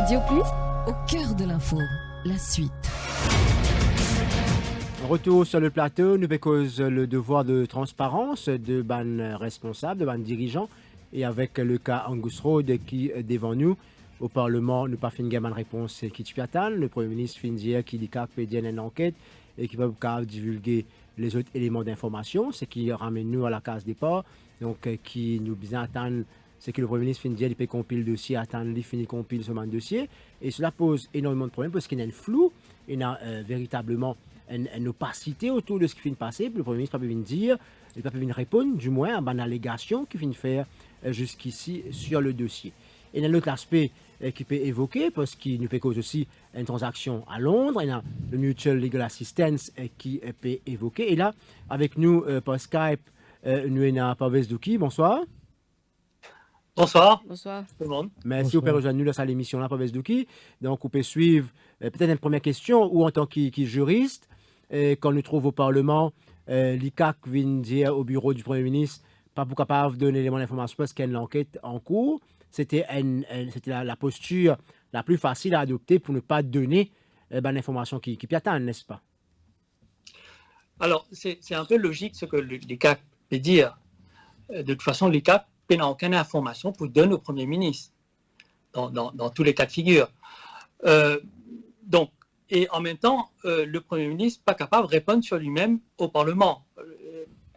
Radio Plus, au cœur de l'info, la suite. Retour sur le plateau, nous cause le devoir de transparence de ban responsables, de ban dirigeants, et avec le cas Angus Road qui est devant nous. Au Parlement, nous pas fait une réponse qui Piatan. Le Premier ministre fin dire qu'il dit qu'il y a une enquête et qu'il peut divulguer les autres éléments d'information, ce qui ramène nous à la case départ. Donc, qui nous besoin attendre, c'est que le Premier ministre fin dire qu'il peut compiler le dossier, attendre, il finit compiler sur un dossier. Et cela pose énormément de problèmes parce qu'il y a un flou, il y a véritablement une opacité autour de ce qui finit de passer. Le Premier ministre ne peut pas venir dire, il ne peut pas venir répondre, du moins, à une allégation qu'il finit de faire jusqu'ici sur le dossier. Et il y a un autre aspect qui peut évoquer, parce qu'il nous fait cause aussi une transaction à Londres. Il y a le Mutual Legal Assistance qui peut évoquer. Et là, avec nous par Skype, nous avons Pavel Zdouki. Bonsoir. Bonsoir. Bonsoir. Tout le monde. Merci pour rejoindre nous dans cette émission-là, Pavel Zdouki. Donc, on peut suivre peut-être une première question, ou en tant que juriste, quand nous trouvons au Parlement, l'ICAC vient dire au bureau du Premier ministre, pas pour capable de donner l'élément d'information parce qu'il y a une enquête en cours. C'était la posture la plus facile à adopter pour ne pas donner l'information qui attend, n'est-ce pas? Alors, c'est un peu logique ce que l'ICAC peut dire. De toute façon, l'ICAC n'a aucune information pour donner au Premier ministre dans tous les cas de figure. Donc, et en même temps, le Premier ministre n'est pas capable de répondre sur lui-même au Parlement.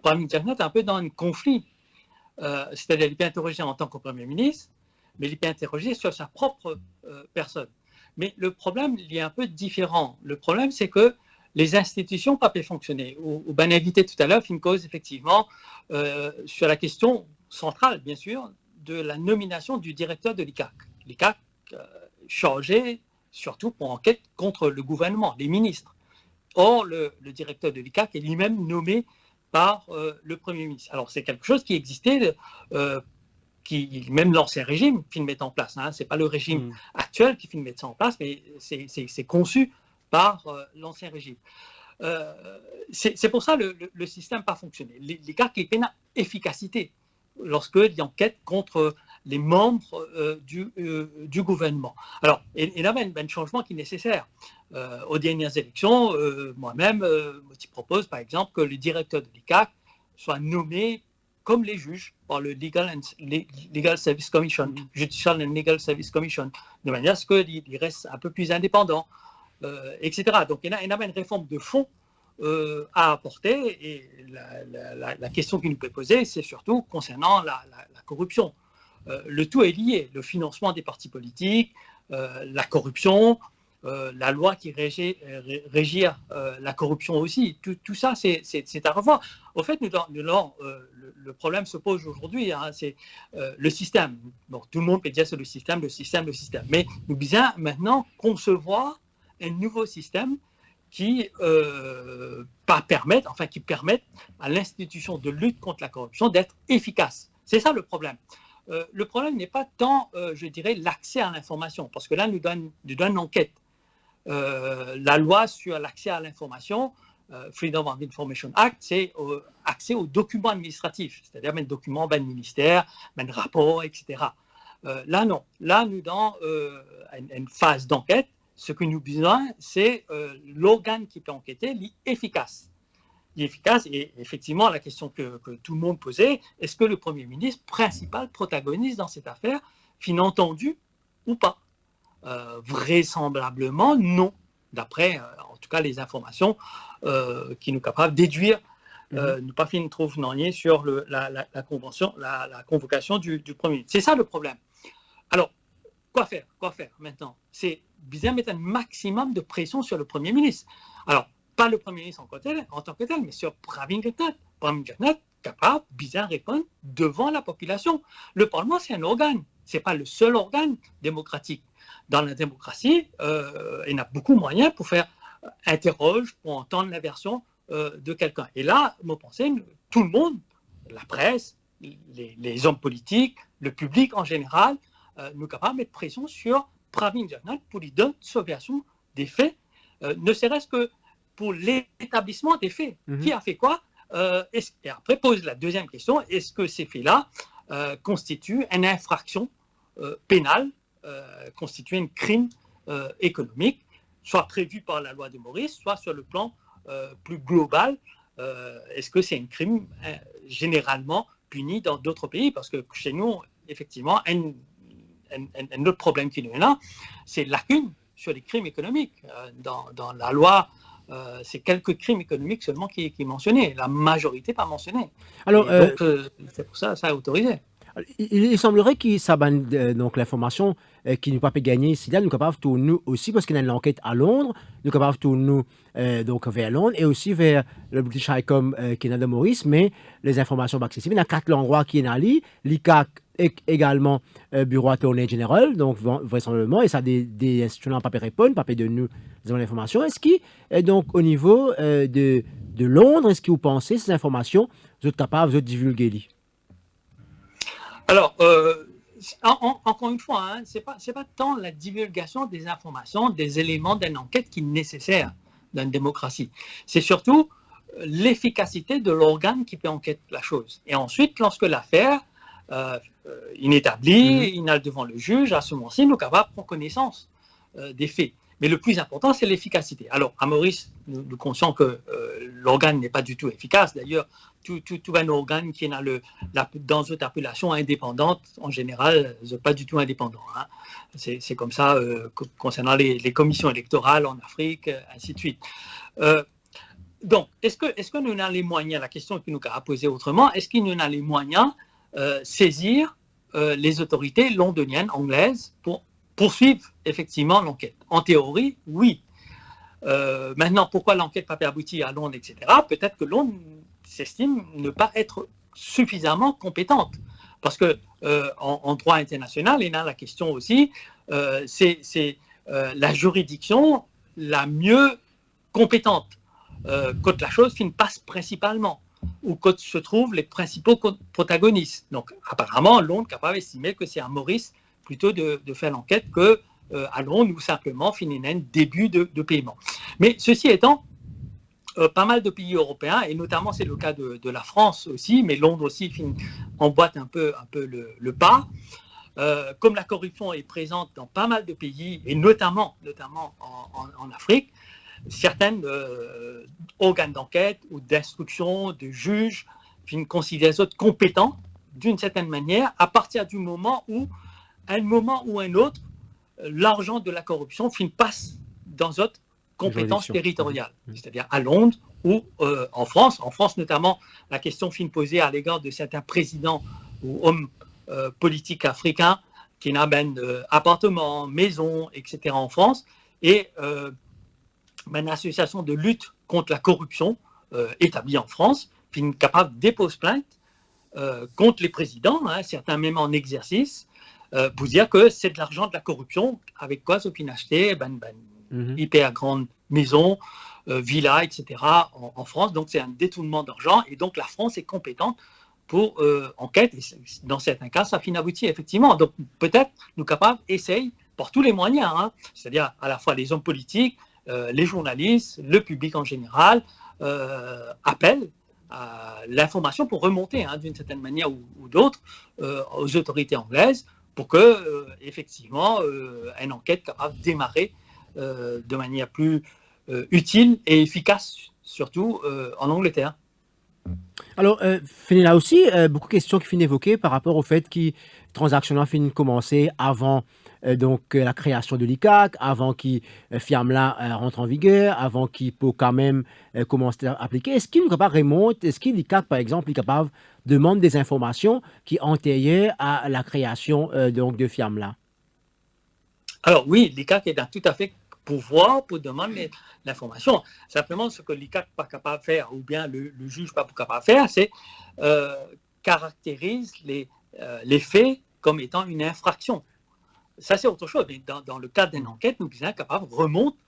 Pramit Jagnath est un peu dans un conflit. C'est-à-dire qu'il peut interroger en tant que Premier ministre, mais il peut interroger sur sa propre personne. Mais le problème, il est un peu différent. Le problème, c'est que les institutions n'ont pas pu fonctionner. Ou bien invité tout à l'heure, une cause effectivement sur la question centrale, bien sûr, de la nomination du directeur de l'ICAC. L'ICAC chargé surtout pour enquête contre le gouvernement, les ministres. Or, le directeur de l'ICAC est lui-même nommé par le Premier ministre. Alors, c'est quelque chose qui existait, qui même l'ancien régime finit de mettre en place. Hein. Ce n'est pas le régime actuel qui finit de mettre ça en place, mais c'est conçu par l'ancien régime. C'est pour ça que le système n'a pas fonctionné. L'ICAC est une efficacité lorsqu'il y a enquête contre les membres du gouvernement. Alors, il y a un changement qui est nécessaire. Aux dernières élections, moi-même, je propose par exemple que le directeur de l'ICAC soit nommé comme les juges par le Legal Service Commission, Judicial and Legal Service Commission, de manière à ce qu'il reste un peu plus indépendant, etc. Donc, il y a une réforme de fond à apporter, et la question qui nous peut poser, c'est surtout concernant la corruption. Le tout est lié, le financement des partis politiques, la corruption, la loi qui régir la corruption aussi, tout ça c'est à revoir. Au fait, le problème se pose aujourd'hui, hein, c'est le système. Bon, tout le monde peut dire c'est le système, mais nous devons maintenant concevoir un nouveau système qui permettent à l'institution de lutte contre la corruption d'être efficace. C'est ça le problème. Le problème n'est pas tant, je dirais, l'accès à l'information, parce que là, nous donne une enquête. La loi sur l'accès à l'information, Freedom of Information Act, c'est accès aux documents administratifs, c'est-à-dire même documents, même ministère, même rapports, etc. Là, non. Là, nous dans une phase d'enquête. Ce que nous avons besoin, c'est l'organe qui peut enquêter, l'efficace. L'efficace, et effectivement, la question que tout le monde posait, est-ce que le Premier ministre, principal protagoniste dans cette affaire, finit entendu ou pas? Vraisemblablement, non. D'après, en tout cas, les informations qui nous capables de déduire, nous pas fin trop nier sur la convocation du Premier ministre. C'est ça le problème. Alors, quoi faire maintenant? C'est bien mettre un maximum de pression sur le Premier ministre. Alors, pas le Premier ministre en tant que tel, mais sur Pramit Jagnath. Pramit Jagnath capable de bien répondre devant la population. Le Parlement, c'est un organe. Ce n'est pas le seul organe démocratique. Dans la démocratie, il y a beaucoup de moyens pour faire interroge, pour entendre la version de quelqu'un. Et là, vous pensez, tout le monde, la presse, les hommes politiques, le public en général, nous sommes capables de mettre pression sur Pramit Jagnath pour lui donner sa version des faits, ne serait-ce que pour l'établissement des faits. Qui a fait quoi? Et après, pose la deuxième question, est-ce que ces faits-là constituent une infraction pénale constituer un crime économique, soit prévu par la loi de Maurice, soit sur le plan plus global. Est-ce que c'est un crime généralement puni dans d'autres pays? Parce que chez nous, effectivement, un autre problème qui nous est là, c'est lacune sur les crimes économiques. Dans la loi, c'est quelques crimes économiques seulement qui est mentionné. La majorité pas mentionnée. Alors, donc, c'est pour ça est autorisé. Il semblerait que ça banne donc l'information qui nous pas peut gagner ici là nous capable tout nous aussi parce qu'il y a une enquête à Londres nous capable tout nous donc vers Londres et aussi vers le British High Com qui est de Maurice mais les informations sont accessibles il y a 4 endroits qui est dans l'ICAC également bureau attorney général donc vraisemblablement et ça des institutions pas répondre pas de nous des l'information est-ce qui donc au niveau de Londres est-ce que vous pensez ces informations vous êtes capable de divulguer? Alors, encore une fois, hein, c'est pas tant la divulgation des informations, des éléments d'une enquête qui est nécessaire dans une démocratie. C'est surtout l'efficacité de l'organe qui peut enquêter la chose. Et ensuite, lorsque l'affaire est établie, il est devant le juge, à ce moment-ci, nous sommes capables de prendre connaissance des faits. Mais le plus important, c'est l'efficacité. Alors, à Maurice, nous sommes conscients que l'organe n'est pas du tout efficace. D'ailleurs, tout un organe qui est dans une appellation indépendante, en général, n'est pas du tout indépendant. Hein. C'est comme ça concernant les commissions électorales en Afrique, ainsi de suite. Donc, est-ce que nous avons les moyens, la question que nous avons posée autrement, est-ce qu'il nous a les moyens de saisir les autorités londoniennes, anglaises, pour poursuivre effectivement l'enquête? En théorie, oui. Maintenant, pourquoi l'enquête n'a pas abouti à Londres, etc. Peut-être que Londres s'estime ne pas être suffisamment compétente. Parce que en droit international, et là la question aussi, c'est la juridiction la mieux compétente quand la chose passe principalement, ou quand se trouvent les principaux protagonistes. Donc apparemment, Londres est capable d'estimer que c'est à Maurice plutôt de faire l'enquête que à Londres ou simplement finir un début de paiement. Mais ceci étant, pas mal de pays européens, et notamment c'est le cas de la France aussi, mais Londres aussi emboîte un peu le pas. Comme la corruption est présente dans pas mal de pays, et notamment en Afrique, certains organes d'enquête ou d'instruction, de juges, considèrent les autres compétents d'une certaine manière à partir du moment où, à un moment ou un autre, l'argent de la corruption passe dans d'autres compétences territoriales, c'est-à-dire à Londres ou en France. En France, notamment, la question posée à l'égard de certains présidents ou hommes politiques africains qui n'ont appartements, maisons, etc. en France, et une association de lutte contre la corruption établie en France, capable de déposer plainte contre les présidents, certains même en exercice, pour dire que c'est de l'argent de la corruption, avec quoi ils ont acheté hyper grande maison, villa, etc. en France. Donc c'est un détournement d'argent, et donc la France est compétente pour enquête, et dans certains cas, ça aboutit effectivement. Donc peut-être nous capables d'essayer par tous les moyens, c'est-à-dire à la fois les hommes politiques, les journalistes, le public en général, appellent à l'information pour remonter d'une certaine manière ou d'autre aux autorités anglaises pour que, effectivement, une enquête capable de démarrer de manière plus utile et efficace, surtout en Angleterre. Alors, là aussi, beaucoup de questions qui finissent évoquées par rapport au fait que transactions finissent commencer avant donc la création de l'ICAC, avant que FIAMLA rentre en vigueur, avant qu'il peut quand même commencer à appliquer. Est-ce qu'il n'est pas remonte, est-ce que l'ICAC, par exemple, est capable de demander des informations qui antérieures à la création donc de FIAMLA? Alors oui, l'ICAC est dans tout à fait pouvoir pour demander l'information. Simplement, ce que l'ICAC n'est pas capable de faire, ou bien le juge n'est pas capable de faire, c'est caractérise les faits comme étant une infraction. Ça, c'est autre chose. Mais dans le cadre d'une enquête, nous sommes capables de remonter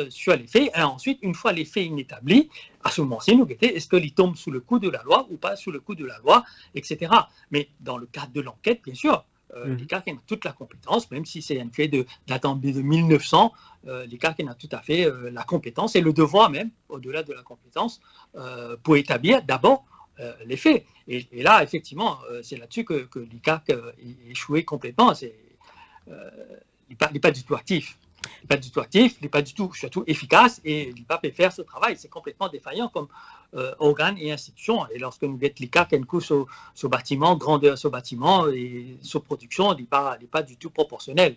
sur les faits. Et ensuite, une fois les faits établis, à ce moment-ci, nous guettons est-ce qu'ils tombent sous le coup de la loi ou pas sous le coup de la loi, etc. Mais dans le cadre de l'enquête, bien sûr, l'ICAC a toute la compétence, même si c'est un fait datant de 1900, l'ICAC a tout à fait la compétence et le devoir même, au-delà de la compétence, pour établir d'abord les faits. Et là, effectivement, c'est là-dessus que l'ICAC est échoué complètement. n'est pas du tout actif. Il n'est pas du tout actif, il n'est pas du tout surtout efficace et il n'a pas faire ce travail. C'est complètement défaillant comme organe et institution. Et lorsque nous avons l'ICAC un coup sur bâtiment, grandeur sur bâtiment et sur production, il n'est pas du tout proportionnel.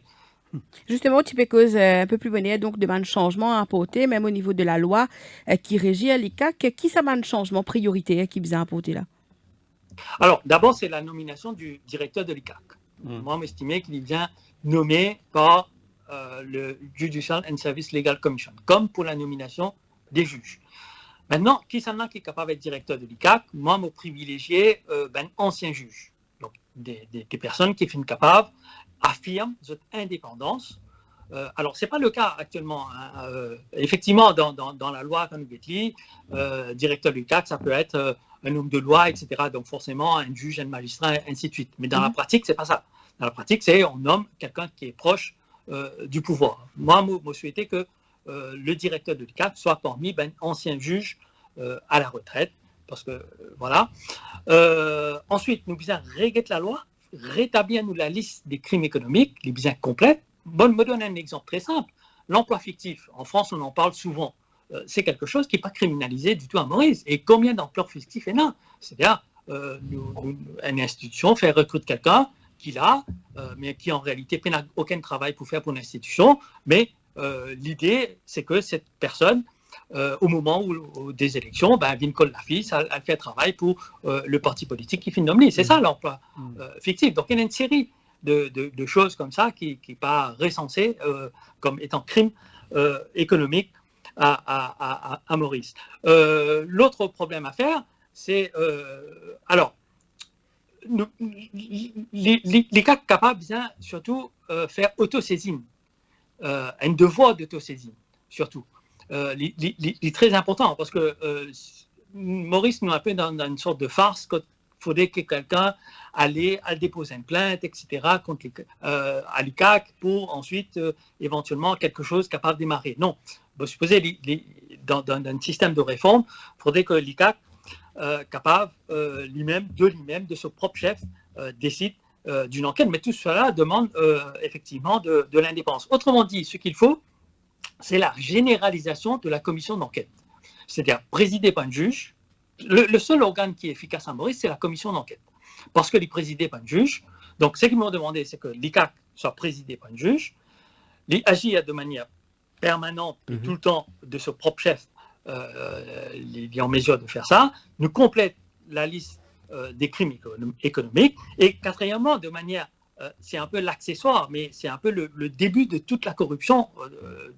Justement, tu peux causer un peu plus bonnet, donc de changement à apporter, même au niveau de la loi qui régit l'ICAC. Qui ça un changement prioritaire qui vous a apporté là? Alors, d'abord, c'est la nomination du directeur de l'ICAC. Moi, j'estimais qu'il vient nommé par le Judicial and Service Legal Commission, comme pour la nomination des juges. Maintenant, qui est capable d'être directeur de l'ICAC? Moi, je privilégié ancien juge. Donc, des personnes qui sont capables, affirment cette indépendance. Alors, ce n'est pas le cas actuellement. Effectivement, dans la loi Kanougetli, directeur de l'ICAC, ça peut être un homme de loi, etc. Donc, forcément, un juge, un magistrat, ainsi de suite. Mais dans la pratique, ce n'est pas ça. Dans la pratique, c'est on nomme quelqu'un qui est proche du pouvoir. Moi, je souhaitais que le directeur de l'ICAC soit parmi anciens juges à la retraite, parce que voilà. Ensuite, nous devons régler la loi, rétablir nous la liste des crimes économiques, les bien complètes. Bon, je me donne un exemple très simple. L'emploi fictif, en France, on en parle souvent. C'est quelque chose qui n'est pas criminalisé du tout à Maurice. Et combien d'emplois fictifs est là? C'est-à-dire, une institution fait recruter quelqu'un qu'il a, mais qui en réalité n'a aucun travail pour faire pour l'institution. Mais l'idée, c'est que cette personne, au moment des élections, vient coller la fiche, elle fait un travail pour le parti politique qui finit nommé. C'est ça l'emploi fictif. Donc il y a une série de choses comme ça qui n'est pas recensée comme étant crime économique à Maurice. L'autre problème à faire, c'est alors les cas capables bien surtout faire autosaisine, un devoir d'autosaisine surtout. Il est très important parce que Maurice nous a un peu dans une sorte de farce qu'il faudrait que quelqu'un allait déposer une plainte, etc., contre à l'ICAC pour ensuite éventuellement quelque chose capable de démarrer. Non, vous supposez dans un système de réforme, il faudrait que l'ICAC capable lui-même, de son propre chef, décide d'une enquête, mais tout cela demande effectivement de l'indépendance. Autrement dit, ce qu'il faut, c'est la généralisation de la commission d'enquête. C'est-à-dire présidée par un juge. Le seul organe qui est efficace à Maurice, c'est la commission d'enquête. Parce que les présidés par un juge. Donc, ce qu'ils m'ont demandé, c'est que l'ICAC soit présidé par un juge, agir de manière permanente et tout le temps de son propre chef, il est en mesure de faire ça, nous complète la liste des crimes économiques, et quatrièmement, de manière c'est un peu l'accessoire, mais c'est un peu le début de toute la corruption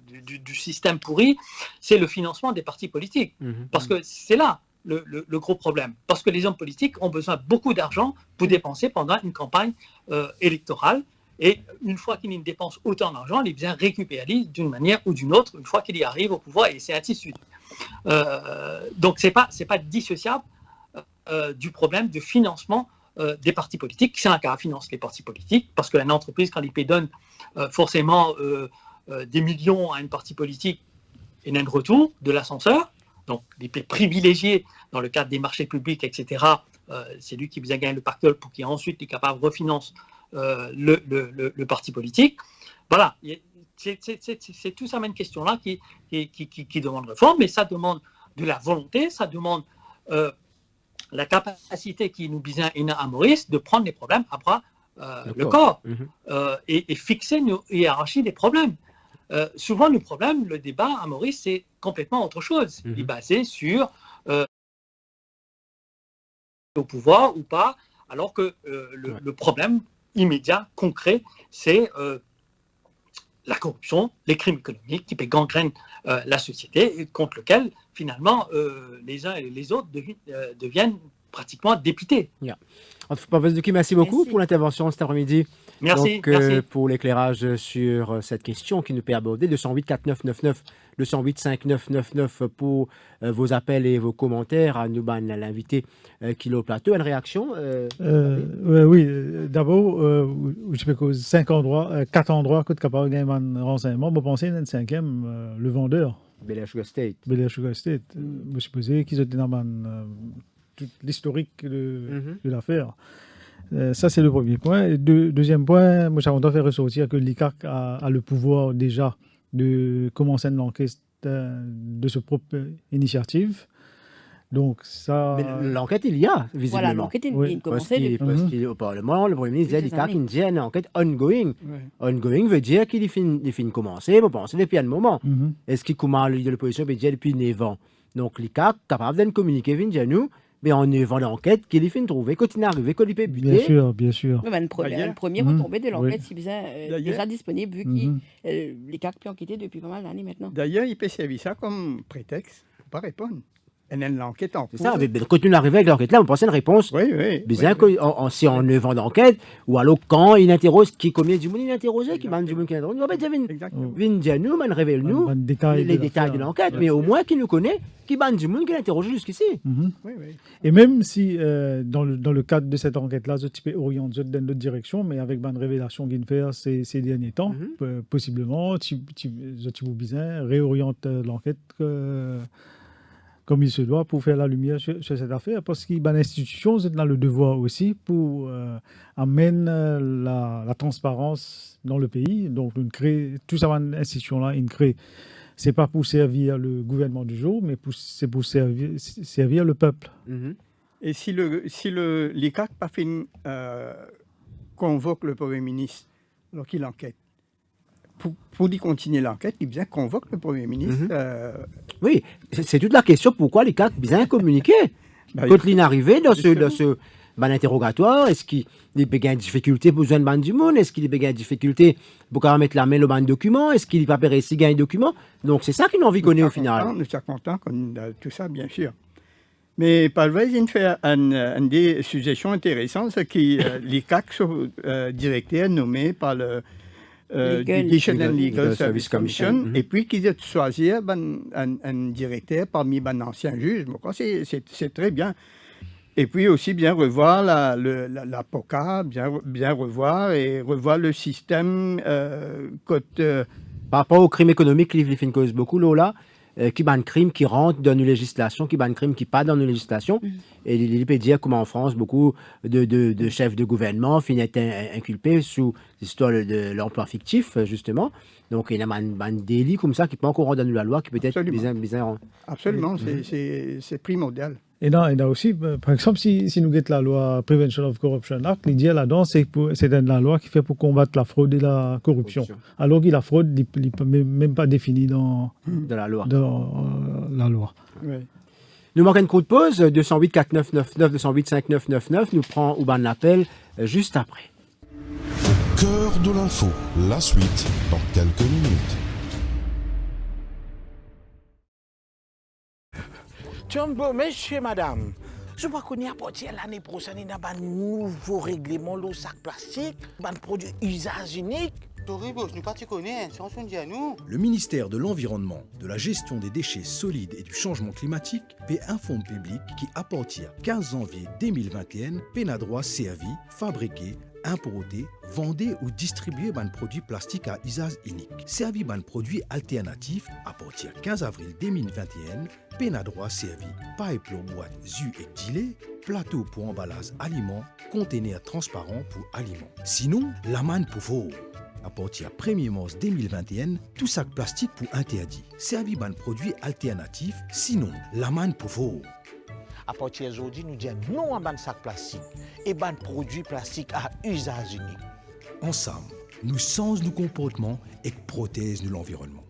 du système pourri, c'est le financement des partis politiques. Parce que c'est là le gros problème. Parce que les hommes politiques ont besoin de beaucoup d'argent pour dépenser pendant une campagne électorale. Et une fois qu'ils dépensent autant d'argent, ils bien récupérer d'une manière ou d'une autre, une fois qu'ils y arrivent au pouvoir, et c'est ainsi de suite. Donc, ce n'est pas dissociable du problème de financement des partis politiques. C'est un cas finance les partis politiques, parce qu'une entreprise, quand il donne forcément des millions à un parti politique, il y a un retour de l'ascenseur. Donc, il peut privilégier dans le cadre des marchés publics, etc. C'est lui qui vient gagner le pactole pour qu'il ensuite est capable de refinancer le parti politique. Voilà, c'est tout ça, une question-là qui demande réforme, mais ça demande de la volonté, ça demande la capacité qui nous vise à Maurice de prendre les problèmes à bras le corps et fixer nos hiérarchies des problèmes. Souvent, le problème, le débat à Maurice, c'est complètement autre chose. Il est basé sur au pouvoir ou pas, alors que le problème immédiat, concret, c'est la corruption, les crimes économiques qui gangrènent la société et contre lequel, finalement, les uns et les autres deviennent pratiquement dépités. Yeah. Merci beaucoup pour l'intervention cet après-midi. Merci, merci. Pour l'éclairage sur cette question qui nous peut aborder, 208 4999, 208 5999 pour vos appels et vos commentaires à nous, l'invité qui est au plateau. Une réaction Oui, d'abord, je peux causer 4 endroits que tu es capable de gagner un renseignement. Je pense que le cinquième, le vendeur. Bel Air Sugar State. Bel Air Sugar State. Je suppose qu'ils étaient dans tout l'historique de l'affaire. Ça, c'est le premier point. Et deuxième point, moi, j'ai envie de faire ressortir que l'ICAC a le pouvoir déjà de commencer une enquête de sa propre initiative. Donc, ça... Mais l'enquête, il y a, visiblement. Voilà, l'enquête est commencée parce qu'au Parlement, le Premier ministre disait l'ICAC, il dit une enquête ongoing. Ongoing veut dire qu'il finit commencer, on pense depuis un moment. Est-ce qu'il commence de l'opposition depuis 9 ans? Donc, l'ICAC, capable de communiquer avec nous, mais en 9 ans l'enquête, qu'il finit trouver, quand il arrive, quand il peut buter. Bien sûr. Le premier retombé de l'enquête, c'est déjà disponible, vu que l'ICAC peut enquêter depuis pas mal d'années maintenant. D'ailleurs, il peut servir ça comme prétexte pour ne pas répondre. L'enquête en cours. C'est ça, quand on arrive avec l'enquête là, on pense à une réponse. Bizarre si en 9 ans d'enquête, ou alors quand il interroge, combien du monde il interrogeait, qui m'a dit qu'il interroge, on va dire, nous, révèle-nous les détails de l'enquête, mais au moins qu'il nous connaît, qui m'a du monde qui interroge jusqu'ici. Et même si, dans le cadre de cette enquête-là, je peux orienter dans notre direction, mais avec une révélation qu'il fait ces derniers temps, possiblement, je vous bien réoriente l'enquête comme il se doit pour faire la lumière sur cette affaire, parce que l'institution a le devoir aussi pour amener la transparence dans le pays. Donc, tout ça, l'institution-là, il crée. Ce n'est pas pour servir le gouvernement du jour, mais c'est pour servir le peuple. Et si l'ICAC convoque le Premier ministre alors qu'il enquête, pour y continuer l'enquête, il bien convoque le Premier ministre. Oui, c'est toute la question pourquoi les CAC bien communiquer. Quand il est arrivé dans ce interrogatoire, est-ce qu'il y a des difficultés pour joindre du monde? Est-ce qu'il y a des difficultés pour mettre la main sur le document? Est-ce qu'il n'y a pas réussi à gagner un document? Donc c'est ça qu'il a envie de connaître au final. Nous sommes contents de tout ça, bien sûr. Mais par le il fait une des suggestions intéressantes, c'est que les CAC sont directeurs nommés par le Judicial and Legal Service Commission, et puis qu'ils aient choisi un directeur parmi les anciens juges. Je crois que c'est très bien. Et puis aussi bien revoir la POCA, bien revoir le système par rapport au crime économique, il fait une cause beaucoup là. Qui ban crime qui rentre dans une législation, qui ban crime qui pas dans une législation. Et il peut dire comment en France, beaucoup de chefs de gouvernement finissent inculpés sous l'histoire de l'emploi fictif, justement. Donc il y a un délit comme ça qui peut encore rentrer dans la loi, qui peut être bizarre. Absolument, c'est primordial. Et là aussi, par exemple, si nous guettons la loi Prevention of Corruption Act, l'idée là-dedans, c'est la loi qui fait pour combattre la fraude et la corruption. Alors que la fraude n'est même pas définie dans la loi. Oui. Nous manquons une courte pause, 208 4999, 208 5999, nous prend ou ban l'appel juste après. Cœur de l'info, la suite dans quelques minutes. Bon, monsieur, madame, je vois qu'on y a porté l'année prochaine, il y a un nouveau règlement de sac plastique, un produit usage unique. Le ministère de l'Environnement, de la Gestion des déchets solides et du Changement climatique paie un fonds public qui, à partir du 15 janvier 2021, peine à droit servi, fabriqué, importé, vendé ou distribué un produit plastique à usage unique. Servi un produit alternatif à partir du 15 avril 2021, peine à droit servi, pipe pour boîte, jus et gilet, plateau pour emballage aliments, conteneur transparent pour aliments. Sinon, la manne pour faux. À partir du 1er mars 2021, tout sac plastique pour interdit. Servi un produit alternatif, sinon, la manne pour faux. À partir d'aujourd'hui, nous disons non à un sac plastique et un produit plastique à usage unique. Ensemble, nous changeons nos comportements et protégeons l'environnement.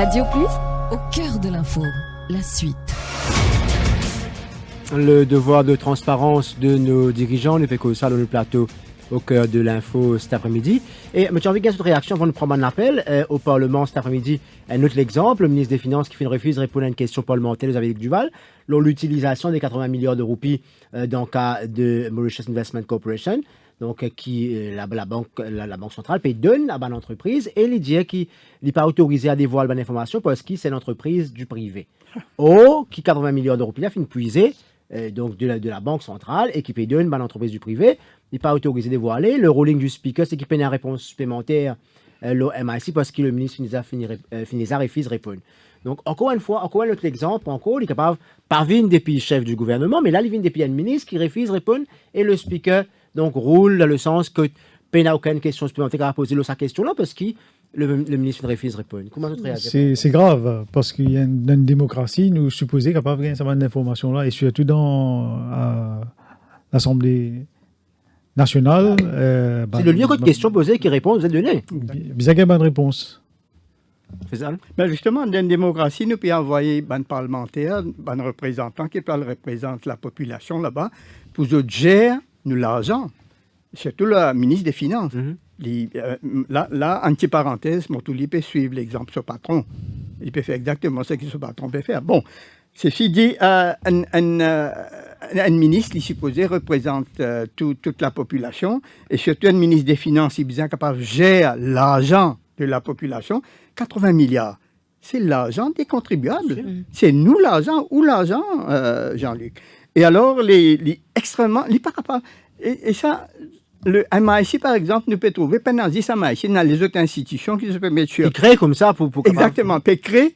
Radio Plus, au cœur de l'info, la suite. Le devoir de transparence de nos dirigeants ne fait que ça dans le plateau au cœur de l'info cet après-midi. Et j'ai envie de gagner cette réaction avant de prendre un appel au Parlement cet après-midi. Un autre exemple, le ministre des Finances qui refuse de répondre à une question parlementaire de Xavier Duval sur l'utilisation des 80 milliards de roupies dans le cas de Mauritius Investment Corporation, donc qui la banque centrale paye donne à l'entreprise et il dit qu'il n'est pas autorisé à dévoiler l'information parce que c'est l'entreprise du privé. Qui 80 milliards de roupies a fini puiser donc de la banque centrale et qui paye donne à l'entreprise du privé. Il n'est pas autorisé à dévoiler. Le ruling du speaker, c'est qu'il paye une réponse supplémentaire au MIC parce que le ministre Finisa refuse de répondre. Donc, encore une fois, encore un autre exemple, il est capable, par vine des pays chefs du gouvernement, mais là, il vient des pays ministre qui refuse de répondre et le speaker donc roule dans le sens que il n'a aucune question supplémentaire à poser sa question-là parce que le ministre refuse de répondre. Comment vous réagissez? C'est grave parce qu'il y a une démocratie, nous supposons capable de gagner cette information-là et surtout dans l'Assemblée nationale. C'est le lieu de question posée qui répond, vous êtes donné. Bizarre qu'il y a bonne réponse. C'est ça? Mais justement, dans une démocratie, nous pouvons envoyer un parlementaire, un représentant qui représente la population là-bas, pour gérer nous l'argent. Surtout le ministre des Finances. Là, entre parenthèses, Motouli peut suivre l'exemple de son patron. Il peut faire exactement ce que son patron peut faire. Bon, ceci dit, un ministre, il est supposé représente toute la population, et surtout un ministre des Finances, il est bien capable de gérer l'argent de la population. 80 milliards, c'est l'argent des contribuables. C'est nous l'argent ou l'argent, Jean-Luc. Et alors, les extrêmement, il n'est pas capable. Et ça, le MIC, par exemple, nous peut trouver pendant 10 MIC dans les autres institutions qui se permettent sur. Il crée comme ça pour exactement, peut créer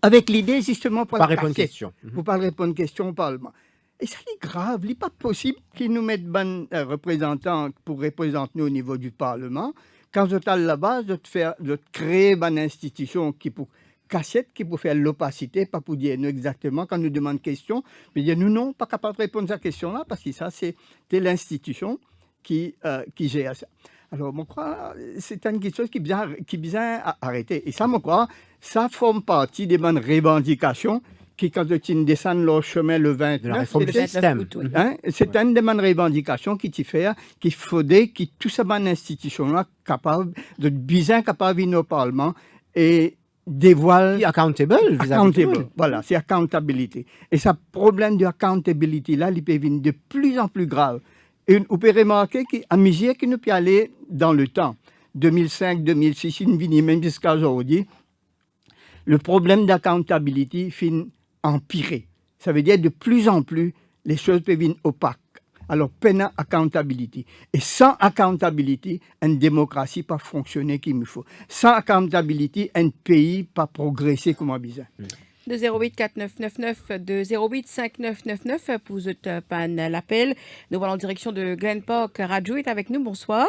avec l'idée justement pour pas répondre à une question. Pour pas répondre à une question au Parlement. Et ça, c'est grave. Il n'est pas possible qu'ils nous mettent bon représentants pour représenter nous au niveau du Parlement. Quand je suis là-bas, de créer une institution qui pour cassette, qui pour faire l'opacité, pas pour dire nous exactement quand nous demandons une question, mais dire nous non, pas capable de répondre à cette question-là parce que ça, c'est l'institution qui gère ça. Alors, je crois c'est une chose qui est bien arrêtée. Et ça, je crois, ça forme partie des bonnes revendications qui, quand tu descends leur chemin le 29, c'est une des bonnes revendications qui t'y fait, qu'il faudrait que toute cette bonne institution-là capable de bien capable de au Parlement et dévoile accountable. Voilà, c'est accountability. Et ce problème de accountability là, il peut venir de plus en plus grave. Et on peut remarquer qu'à mesure que nous peut aller dans le temps, 2005, 2006, il vient même jusqu'à aujourd'hui, le problème d'accountability finit empirer. Ça veut dire de plus en plus, les choses peuvent venir opaques. Alors, peine accountability. Et sans accountability, une démocratie pas fonctionner comme il faut. Sans accountability, un pays pas progresser comme on a besoin. De 08 4999 de 08 5999 pour votre pan l'appel. Nous voilà en direction de Glen Park. Radio est avec nous. Bonsoir.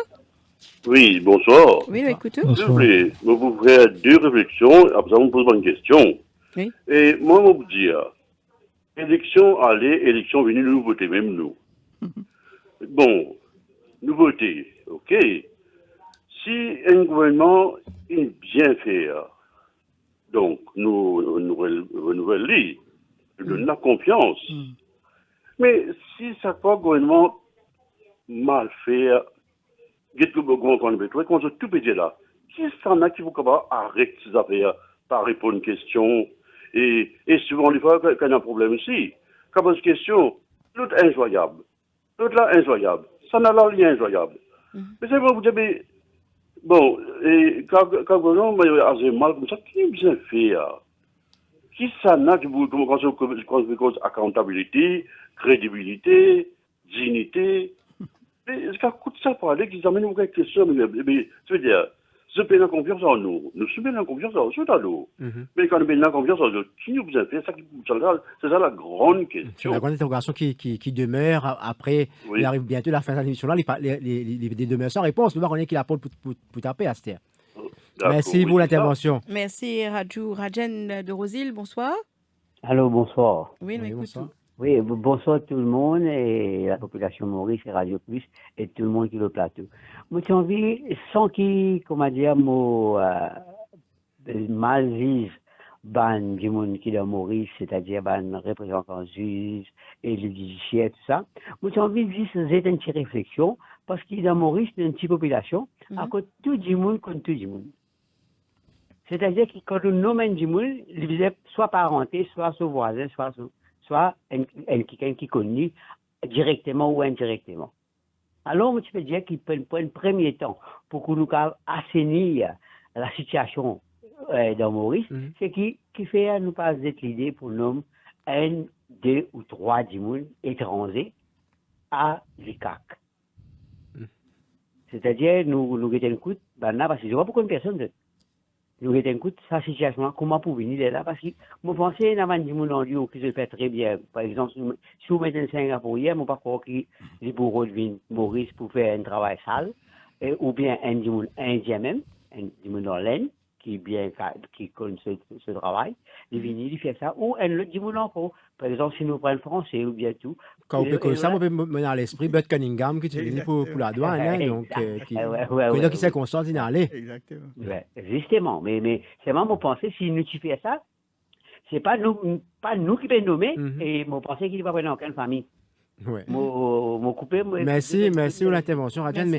Oui, bonsoir. Oui, écoutez. S'il vous plaît, je vous ferai deux réflexions. Après, on me pose une question. Oui. Et moi, je vous dis, élection aller, élection venue, nous votons, même nous. Bon, nous votons, ok. Si un gouvernement est bien fait, donc nous renouvelons, nous donnons la confiance. Mais si ça pas gouvernement mal fait, quand je tout peut dire là, qui s'en a qui vous capable arrêter ces affaires par répondre à une question et souvent les fois qu'il y a un problème aussi. Quand pose question, l'autre injoyable. L'autre là injoyable. Ça n'a pas rien injoyable. Mais c'est vrai, vous dites, mais bon, et quand on a mal comme ça, qui est bien fait? Qui s'en a qui vous cause accountability, crédibilité, dignité? Mais ça coûte ça pour aller qu'ils amènent une question. Mais ça veut dire, je paye la confiance en nous. Nous sommes la confiance en nous. Mais quand nous payons la confiance en nous, qui nous a fait ça? C'est ça la grande question. C'est la grande interrogation qui demeure après. Oui. Il arrive bientôt la fin de l'émission là. Les demeures sans réponse. Nous voyons qu'il a pour taper à cette terre. Merci pour l'intervention. Merci Rajen de Rosil. Bonsoir. Allô, bonsoir. Oui, nous écoutons. Oui, bonsoir tout le monde et la population Maurice et Radio Plus et tout le monde qui est au plateau. Moi, j'ai envie, sans qui, comment dire, mal vivre ban du monde qui est dans Maurice, c'est-à-dire ban représentants juges et le judiciaire, tout ça. Moi, j'ai envie de dire c'est une petite réflexion, parce qu'il y a dans Maurice une petite population, à côté tout du monde contre tout du monde. C'est-à-dire que quand on nomme du monde, il est soit parenté, soit son voisin, soit quelqu'un qui connaît directement ou indirectement. Alors, tu peux dire qu'il prend un premier temps pour que nous assainir la situation dans Maurice, c'est qui fait nous pas cette l'idée pour nommer 1, 2 ou 3 du monde étrangers à l'ICAC. C'est-à-dire, nous avons un coup, parce que je vois beaucoup de personnes, nous avons un coup de sa situation, comment pour venir là, parce que moi, je pense qu'il y a du monde en Lyon qui se fait très bien. Par exemple, si vous mettez un Singapourien, je ne pense pas qu'il est pour revenir Maurice pour faire un travail sale, ou bien un du monde indien même, un du monde dans l'Inde, qui connaît ce travail, il vient, il fait ça, ou un autre du monde encore. Par exemple, si nous prenons le français ou bien tout. Quand on peut comme ça, on peut mener à l'esprit Bud Cunningham qui utilise pour la douane, hein, donc qui s'est constant d'y aller. Exactement. Ouais, justement, mais c'est vraiment mon pensée, si nous tu fais ça, c'est pas nous qui peut nommer, et mon pensée qu'il ne va pas prendre aucune famille. Ouais. Merci pour l'intervention, Rajan.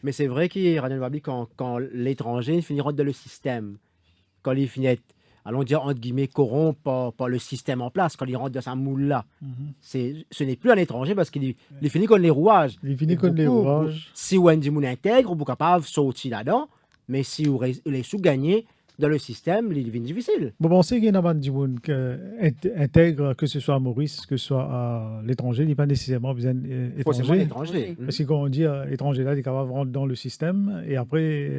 Mais c'est vrai qu'il Rajan Wabi, quand l'étranger finira dans le système, quand il finit, allons dire entre guillemets, corrompt par le système en place, quand il rentre dans sa moule-là, ce n'est plus un étranger parce qu'il finit comme les rouages. Il finit comme les rouages. Si vous êtes du monde intègre, vous êtes capable de sortir là-dedans, mais si vous les sous-gagnez dans le système, il devient difficile. Vous pensez qu'il y a du monde qui intègre, que ce soit à Maurice, que ce soit à l'étranger, il n'est pas nécessairement besoin étranger. Parce que quand on dit étranger, là, il est capable de rentrer dans le système. Et après,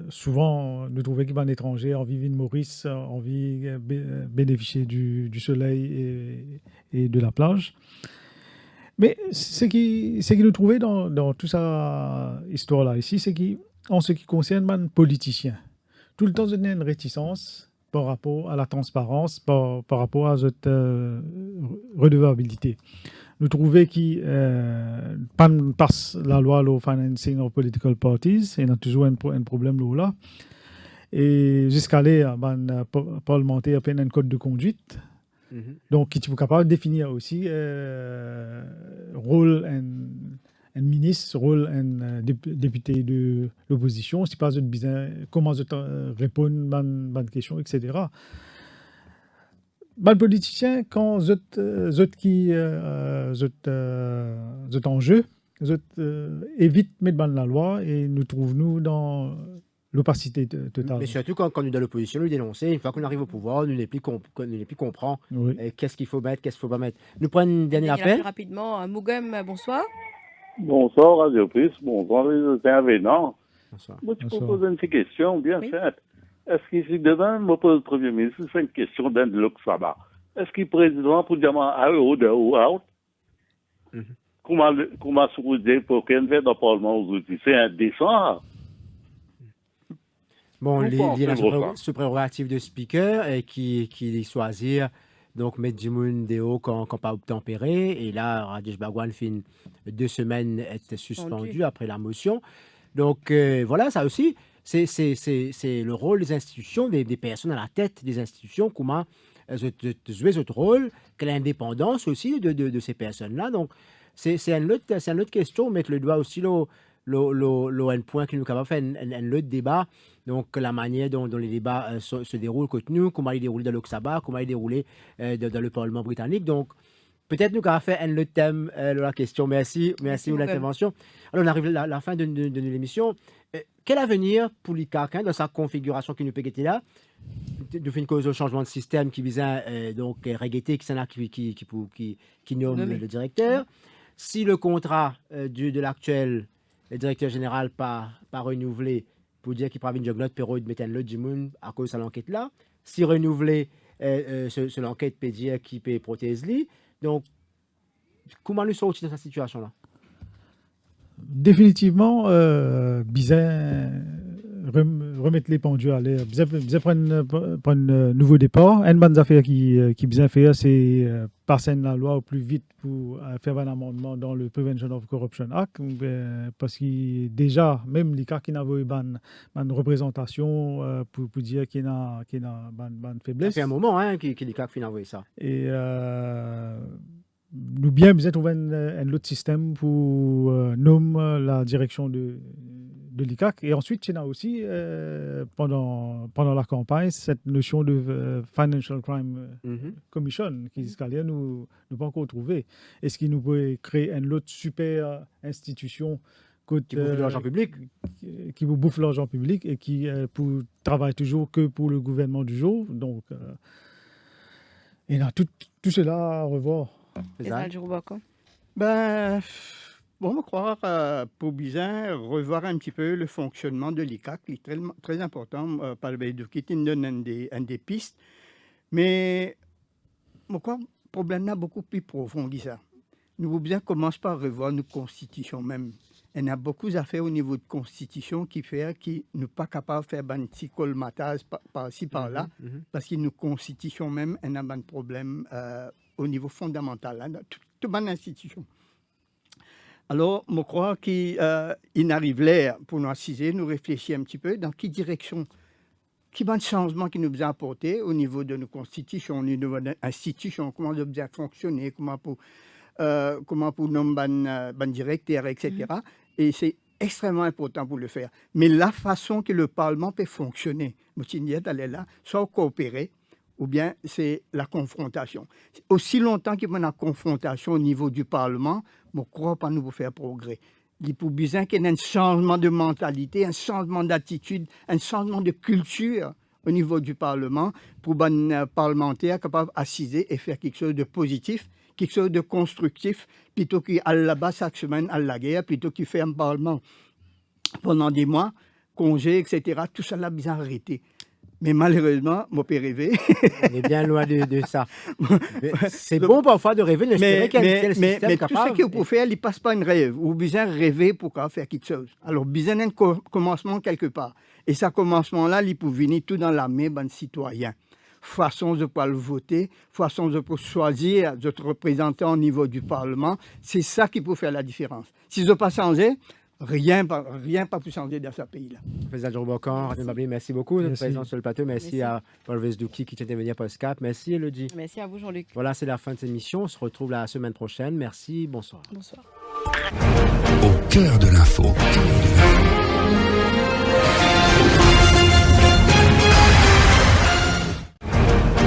souvent, nous trouvons qu'il y a un étranger, envie de vivre Maurice, envie de bénéficier du soleil et de la plage. Mais ce qui nous trouvait dans toute cette histoire-là ici, c'est qu'en ce qui concerne les politiciens, tout le temps, il y a une réticence par rapport à la transparence, par rapport à cette redevabilité. Nous trouvons qu'il passe la loi au financing of political parties, et il y a toujours un problème là. Et jusqu'à là, le parlementaire a peine un code de conduite. Donc, qui est capable de définir aussi rôle un ministre, rôle un député de l'opposition, si pas comment répondre à une question, etc. Les politiciens, quand ils en jeu, ils évitent de mettre la loi et nous trouvons dans l'opacité totale. Mais surtout quand nous, dans l'opposition, nous dénonçons, une fois qu'on arrive au pouvoir, nous n'est plus comprend qu'est-ce qu'il faut mettre, qu'est-ce qu'il ne faut pas mettre. Nous prenons un dernier appel. Rapidement, Mougam, bonsoir. Bonsoir Radio Plus, bonsoir les intervenants. Bonsoir. Moi, je propose une petite question bien simple. Est-ce que si demain, je me pose le Premier ministre, c'est une question d'un Lok Sabha. Est-ce qu'il est président pour dire à eux ou out? Comment se poser pour qu'il fait dans le Parlement aujourd'hui? C'est indécent. Bon, il y a ce prérogative de speaker qui choisir. Donc, mettre du monde dehors quand pas obtempéré. Et là, Rajesh Bhagwan fait 2 semaines être suspendu après la motion. Donc, voilà, ça aussi, c'est le rôle des institutions, des personnes à la tête des institutions, comment jouer ce rôle, quelle indépendance aussi de ces personnes-là. Donc, c'est une autre question, mettre le doigt aussi là, un point qui nous capable de faire un autre débat. Donc, la manière dont les débats se déroulent contre nous, comment ils déroulent dans le Sabah, comment ils déroulent dans le Parlement britannique. Donc, peut-être nous avons fait un autre thème de la question. Merci pour l'intervention. Alors, on arrive à la fin de l'émission. Quel avenir pour l'ICAC dans sa configuration qui nous peut être là? Nous faisons une cause de changement de système qui vise donc Regueté, qui nomme le directeur. Si le contrat de l'actuel directeur général pas renouvelé, pour dire qu'il parvient de jongler Perrault de mettre un lot du monde à cause de l'enquête là. Si renouvelé, l'enquête peut dire qu'il peut protéger. Donc, comment nous sortir de cette situation là? Définitivement, Bizin remettre les pendules à l'air, bien prendre un nouveau départ. Une bonne affaire qui bien fait, c'est passer la loi au plus vite pour faire un amendement dans le Prevention of Corruption Act, parce que déjà, même les cas qui n'avaient pas une représentation pour dire qu'il y a une faiblesse. Ça fait un moment qu'il y a des cas qui n'avaient ça. Et nous bien trouver un autre système pour nommer la direction de l'ICAC. Et ensuite, il y a aussi, pendant la campagne, cette notion de Financial Crime Commission qui jusqu'à là, nous pas encore trouvé. Est-ce qu'il nous peut créer une autre super institution qui bouffe l'argent public, qui bouffe l'argent public et qui travaille toujours que pour le gouvernement du jour. Donc, et là, tout cela à revoir. Ben, bon, me croire, pour bien revoir un petit peu le fonctionnement de l'ICAC, qui est très, très important, par le qui donne des pistes. Mais, je crois, le problème est beaucoup plus profond que ça. Nous bien commencer par revoir nos constitutions même. Il y a beaucoup d'affaires au niveau de constitution qui fait qu'ils ne sont pas capables de faire un petit colmatage par-ci, par-là, parce que nos constitutions même, il y a un problème au niveau fondamental, dans toute bonne institution. Alors, je crois qu'il arrive l'air pour nous assiser, nous réfléchir un petit peu dans quelle direction, quel bon changement qui nous a apporté au niveau de nos constitutions, au niveau de l'institution, comment nous bien fonctionner, comment pour nommer ban directeur, etc. Et c'est extrêmement important pour le faire. Mais la façon que le Parlement peut fonctionner, elle est là, soit coopérer, ou bien c'est la confrontation. Aussi longtemps qu'il y a une confrontation au niveau du Parlement, je ne crois pas nous pour faire progrès. Il faut besoin qu'il y ait un changement de mentalité, un changement d'attitude, un changement de culture au niveau du Parlement pour un parlementaire capable d'assiser et faire quelque chose de positif, quelque chose de constructif, plutôt qu'à la base chaque semaine à la guerre, plutôt qu'il fait un Parlement pendant des mois, congés, etc. Tout ça l'a bien arrêté. Mais malheureusement, mon père rêvé. On est bien loin de ça. C'est bon parfois de rêver, d'espérer qu'il y a un tel système mais capable. tout ce qu'il faut faire, il ne passe pas un rêve. Ou besoin de rêver pour faire quelque chose. Alors, besoin d'un commencement quelque part. Et ce commencement-là, il peut venir tout dans la main d'un citoyen. Façon de pouvoir le voter, façon de pouvoir choisir notre représentant au niveau du Parlement, c'est ça qui peut faire la différence. Si je ne pas changer, rien pas pu changer dans ce pays-là. Président Joe Bocan, merci beaucoup de votre présence sur le plateau. Merci à Paul Vesdouki qui était venu par Skype. Merci Elodie. Merci à vous Jean-Luc. Voilà, c'est la fin de cette émission. On se retrouve la semaine prochaine. Merci, bonsoir. Bonsoir. Au cœur de l'info.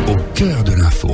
Au cœur de l'info.